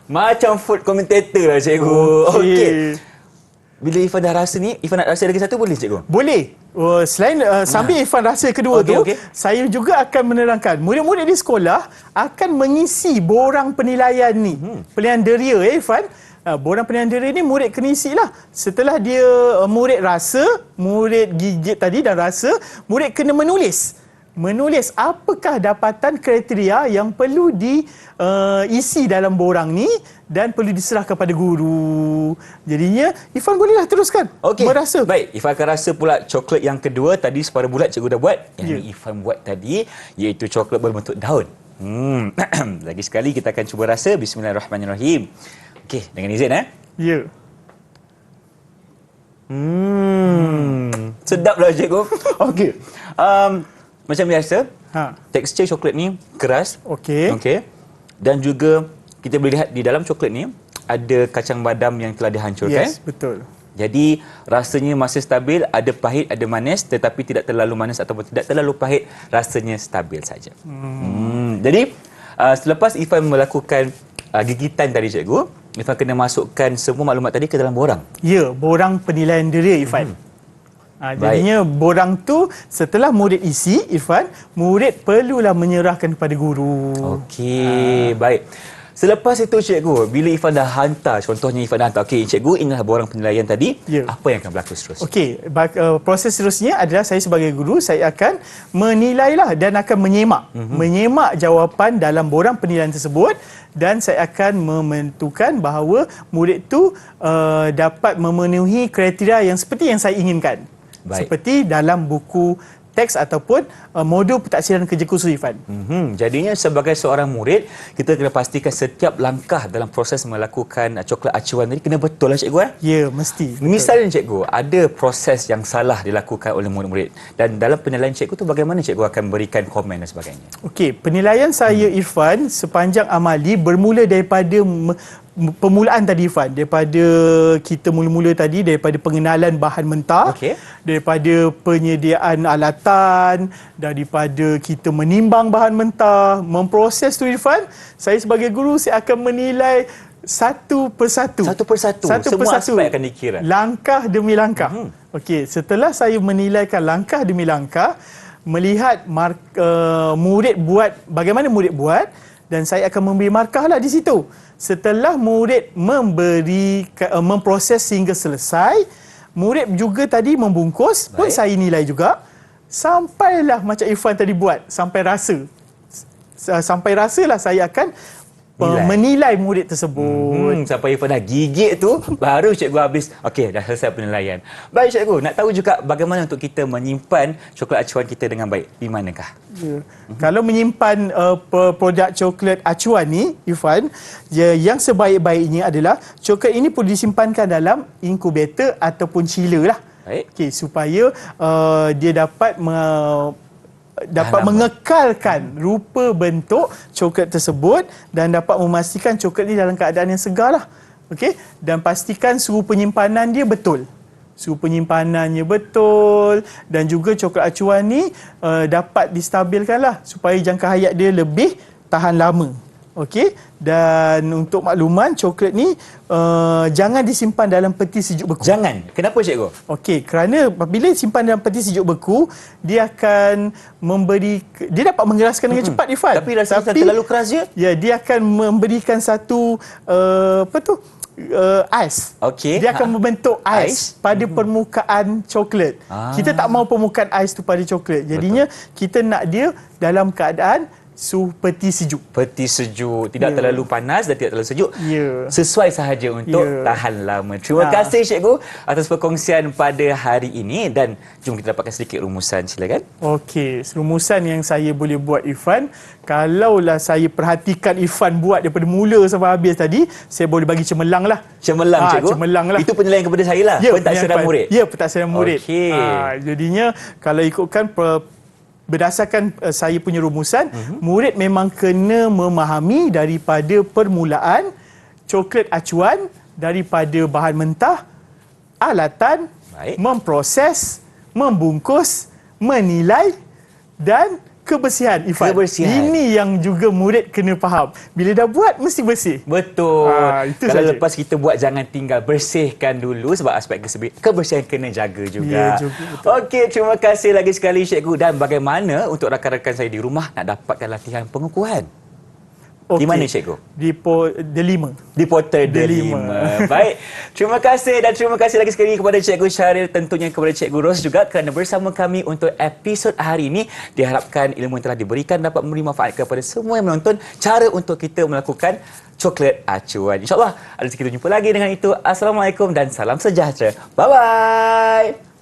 Speaker 2: Macam food commentator lah cikgu. Okey. Bila Irfan dah rasa ni, Irfan nak rasa lagi satu boleh cikgu?
Speaker 3: Boleh. Selain sambil Irfan rasa kedua
Speaker 2: Okey,
Speaker 3: tu,
Speaker 2: okey.
Speaker 3: saya juga akan menerangkan. Murid-murid di sekolah akan mengisi borang penilaian ni. Penilaian deria, Irfan. Borang penilaian deria ni murid kena isi lah. Setelah dia murid rasa, murid gigit tadi dan rasa, murid kena menulis. Menulis apakah dapatan kriteria yang perlu diisi dalam borang ni dan perlu diserahkan kepada guru. Jadinya, Irfan bolehlah teruskan.
Speaker 2: Okey.
Speaker 3: Merasa.
Speaker 2: Baik, Irfan akan rasa pula coklat yang kedua. Tadi separuh bulat cikgu dah buat. Yang
Speaker 3: Ya.
Speaker 2: ni Irfan buat tadi, iaitu coklat berbentuk daun. Lagi sekali kita akan cuba rasa. Bismillahirrahmanirrahim. Okey, dengan izin
Speaker 3: Ya.
Speaker 2: Sedaplah cikgu. Okey. Macam biasa,
Speaker 3: Ha.
Speaker 2: tekstur coklat ni keras.
Speaker 3: Okey.
Speaker 2: Okey. Dan juga kita boleh lihat di dalam coklat ni ada kacang badam yang telah dihancurkan.
Speaker 3: Yes, betul.
Speaker 2: Jadi rasanya masih stabil, ada pahit, ada manis, tetapi tidak terlalu manis ataupun tidak terlalu pahit, rasanya stabil saja. Jadi selepas Irfan melakukan gigitan tadi cikgu, Irfan kena masukkan semua maklumat tadi ke dalam borang.
Speaker 3: Ya, borang penilaian diri Irfan. Jadinya borang tu setelah murid isi, Irfan, murid perlulah menyerahkan kepada guru.
Speaker 2: Okey, baik. Selepas itu cikgu, bila Irfan dah hantar, contohnya Irfan dah hantar, okey cikgu, inilah borang penilaian tadi,
Speaker 3: Ya.
Speaker 2: apa yang akan berlaku seterusnya?
Speaker 3: Okey, proses seterusnya adalah saya sebagai guru, saya akan menilailah dan akan menyemak jawapan dalam borang penilaian tersebut, dan saya akan menentukan bahawa murid tu dapat memenuhi kriteria yang seperti yang saya inginkan.
Speaker 2: Baik.
Speaker 3: Seperti dalam buku teks ataupun modul pentaksiran kerja khusus Irfan.
Speaker 2: Jadinya sebagai seorang murid, kita kena pastikan setiap langkah dalam proses melakukan coklat acuan tadi kena betul lah cikgu.
Speaker 3: Ya, mesti.
Speaker 2: Misalnya cikgu, ada proses yang salah dilakukan oleh murid-murid, dan dalam penilaian cikgu tu bagaimana cikgu akan berikan komen dan sebagainya?
Speaker 3: Okey, penilaian saya Irfan sepanjang amali bermula daripada permulaan tadi Irfan, daripada kita mula-mula tadi daripada pengenalan bahan mentah,
Speaker 2: Okey.
Speaker 3: daripada penyediaan alatan, daripada kita menimbang bahan mentah, memproses tu Irfan, saya sebagai guru saya akan menilai satu persatu.
Speaker 2: Satu persatu. Semua aspek akan dikira.
Speaker 3: Langkah demi langkah. Okey, setelah saya menilaikan langkah demi langkah, melihat murid buat, bagaimana murid buat, dan saya akan memberi markah lah di situ. Setelah murid memproses sehingga selesai, murid juga tadi membungkus, pun saya nilai juga. Sampailah macam Irfan tadi buat, sampai rasa. Sampai rasalah saya akan menilai murid tersebut.
Speaker 2: Sampai Irfan dah gigit tu, baru cikgu habis. Okey, dah selesai penilaian. Baik cikgu, nak tahu juga bagaimana untuk kita menyimpan coklat acuan kita dengan baik. Di manakah?
Speaker 3: Ya. Kalau menyimpan produk coklat acuan ni, Irfan, yang sebaik-baiknya adalah coklat ini perlu disimpankan dalam inkubator ataupun chiller lah.
Speaker 2: Baik.
Speaker 3: Okey, supaya dia dapat mengekalkan rupa bentuk coklat tersebut dan dapat memastikan coklat ni dalam keadaan yang segar lah. Okey, dan pastikan suhu penyimpanan dia betul. Suhu penyimpanannya betul, dan juga coklat acuan ni dapat distabilkan lah supaya jangka hayat dia lebih tahan lama. Okey, dan untuk makluman, coklat ni jangan disimpan dalam peti sejuk beku.
Speaker 2: Jangan. Kenapa cikgu?
Speaker 3: Okey, kerana apabila simpan dalam peti sejuk beku, dia akan dia dapat mengeraskan dengan cepat Irfan.
Speaker 2: Tapi rasanya terlalu keras je?
Speaker 3: Ya, dia akan memberikan satu ais.
Speaker 2: Okey.
Speaker 3: Dia akan membentuk ais pada permukaan coklat. Kita tak mau permukaan ais tu pada coklat. Jadinya kita nak dia dalam keadaan suhu peti sejuk.
Speaker 2: Peti sejuk, tidak terlalu panas dan tidak terlalu sejuk.
Speaker 3: Ya.
Speaker 2: Sesuai sahaja untuk tahan lama. Terima kasih cikgu atas perkongsian pada hari ini, dan jom kita dapatkan sedikit rumusan, silakan.
Speaker 3: Okey, rumusan yang saya boleh buat Irfan, kalaulah saya perhatikan Irfan buat daripada mula sampai habis tadi, saya boleh bagi cemerlang lah.
Speaker 2: Cemerlang cikgu?
Speaker 3: Cemerlang lah.
Speaker 2: Itu penilaian kepada saya lah.
Speaker 3: Ya,
Speaker 2: pentaksiran murid.
Speaker 3: Ya, pentaksiran murid.
Speaker 2: Okey.
Speaker 3: Jadinya kalau ikutkan berdasarkan saya punya rumusan, murid memang kena memahami daripada permulaan coklat acuan, daripada bahan mentah, alatan, memproses, membungkus, menilai dan kebersihan Irfan.
Speaker 2: Kebersihan.
Speaker 3: Ini yang juga murid kena faham. Bila dah buat, mesti bersih.
Speaker 2: Betul.
Speaker 3: Itu
Speaker 2: kalau
Speaker 3: saja.
Speaker 2: lepas kita buat, jangan tinggal, bersihkan dulu, sebab aspek kebersihan kena jaga juga.
Speaker 3: Ya, juga, betul.
Speaker 2: Okey, terima kasih lagi sekali cikgu. Dan bagaimana untuk rakan-rakan saya di rumah nak dapatkan latihan pengukuhan? Di mana cikgu?
Speaker 3: Di Delima.
Speaker 2: Di portal Delima. Baik. Terima kasih, dan terima kasih lagi sekali kepada Cikgu Syaril, tentunya kepada Cikgu Ros juga kerana bersama kami untuk episod hari ini. Diharapkan ilmu yang telah diberikan dapat memberi manfaat kepada semua yang menonton, cara untuk kita melakukan coklat acuan. InsyaAllah ada kita jumpa lagi. Dengan itu, Assalamualaikum dan salam sejahtera. Bye-bye.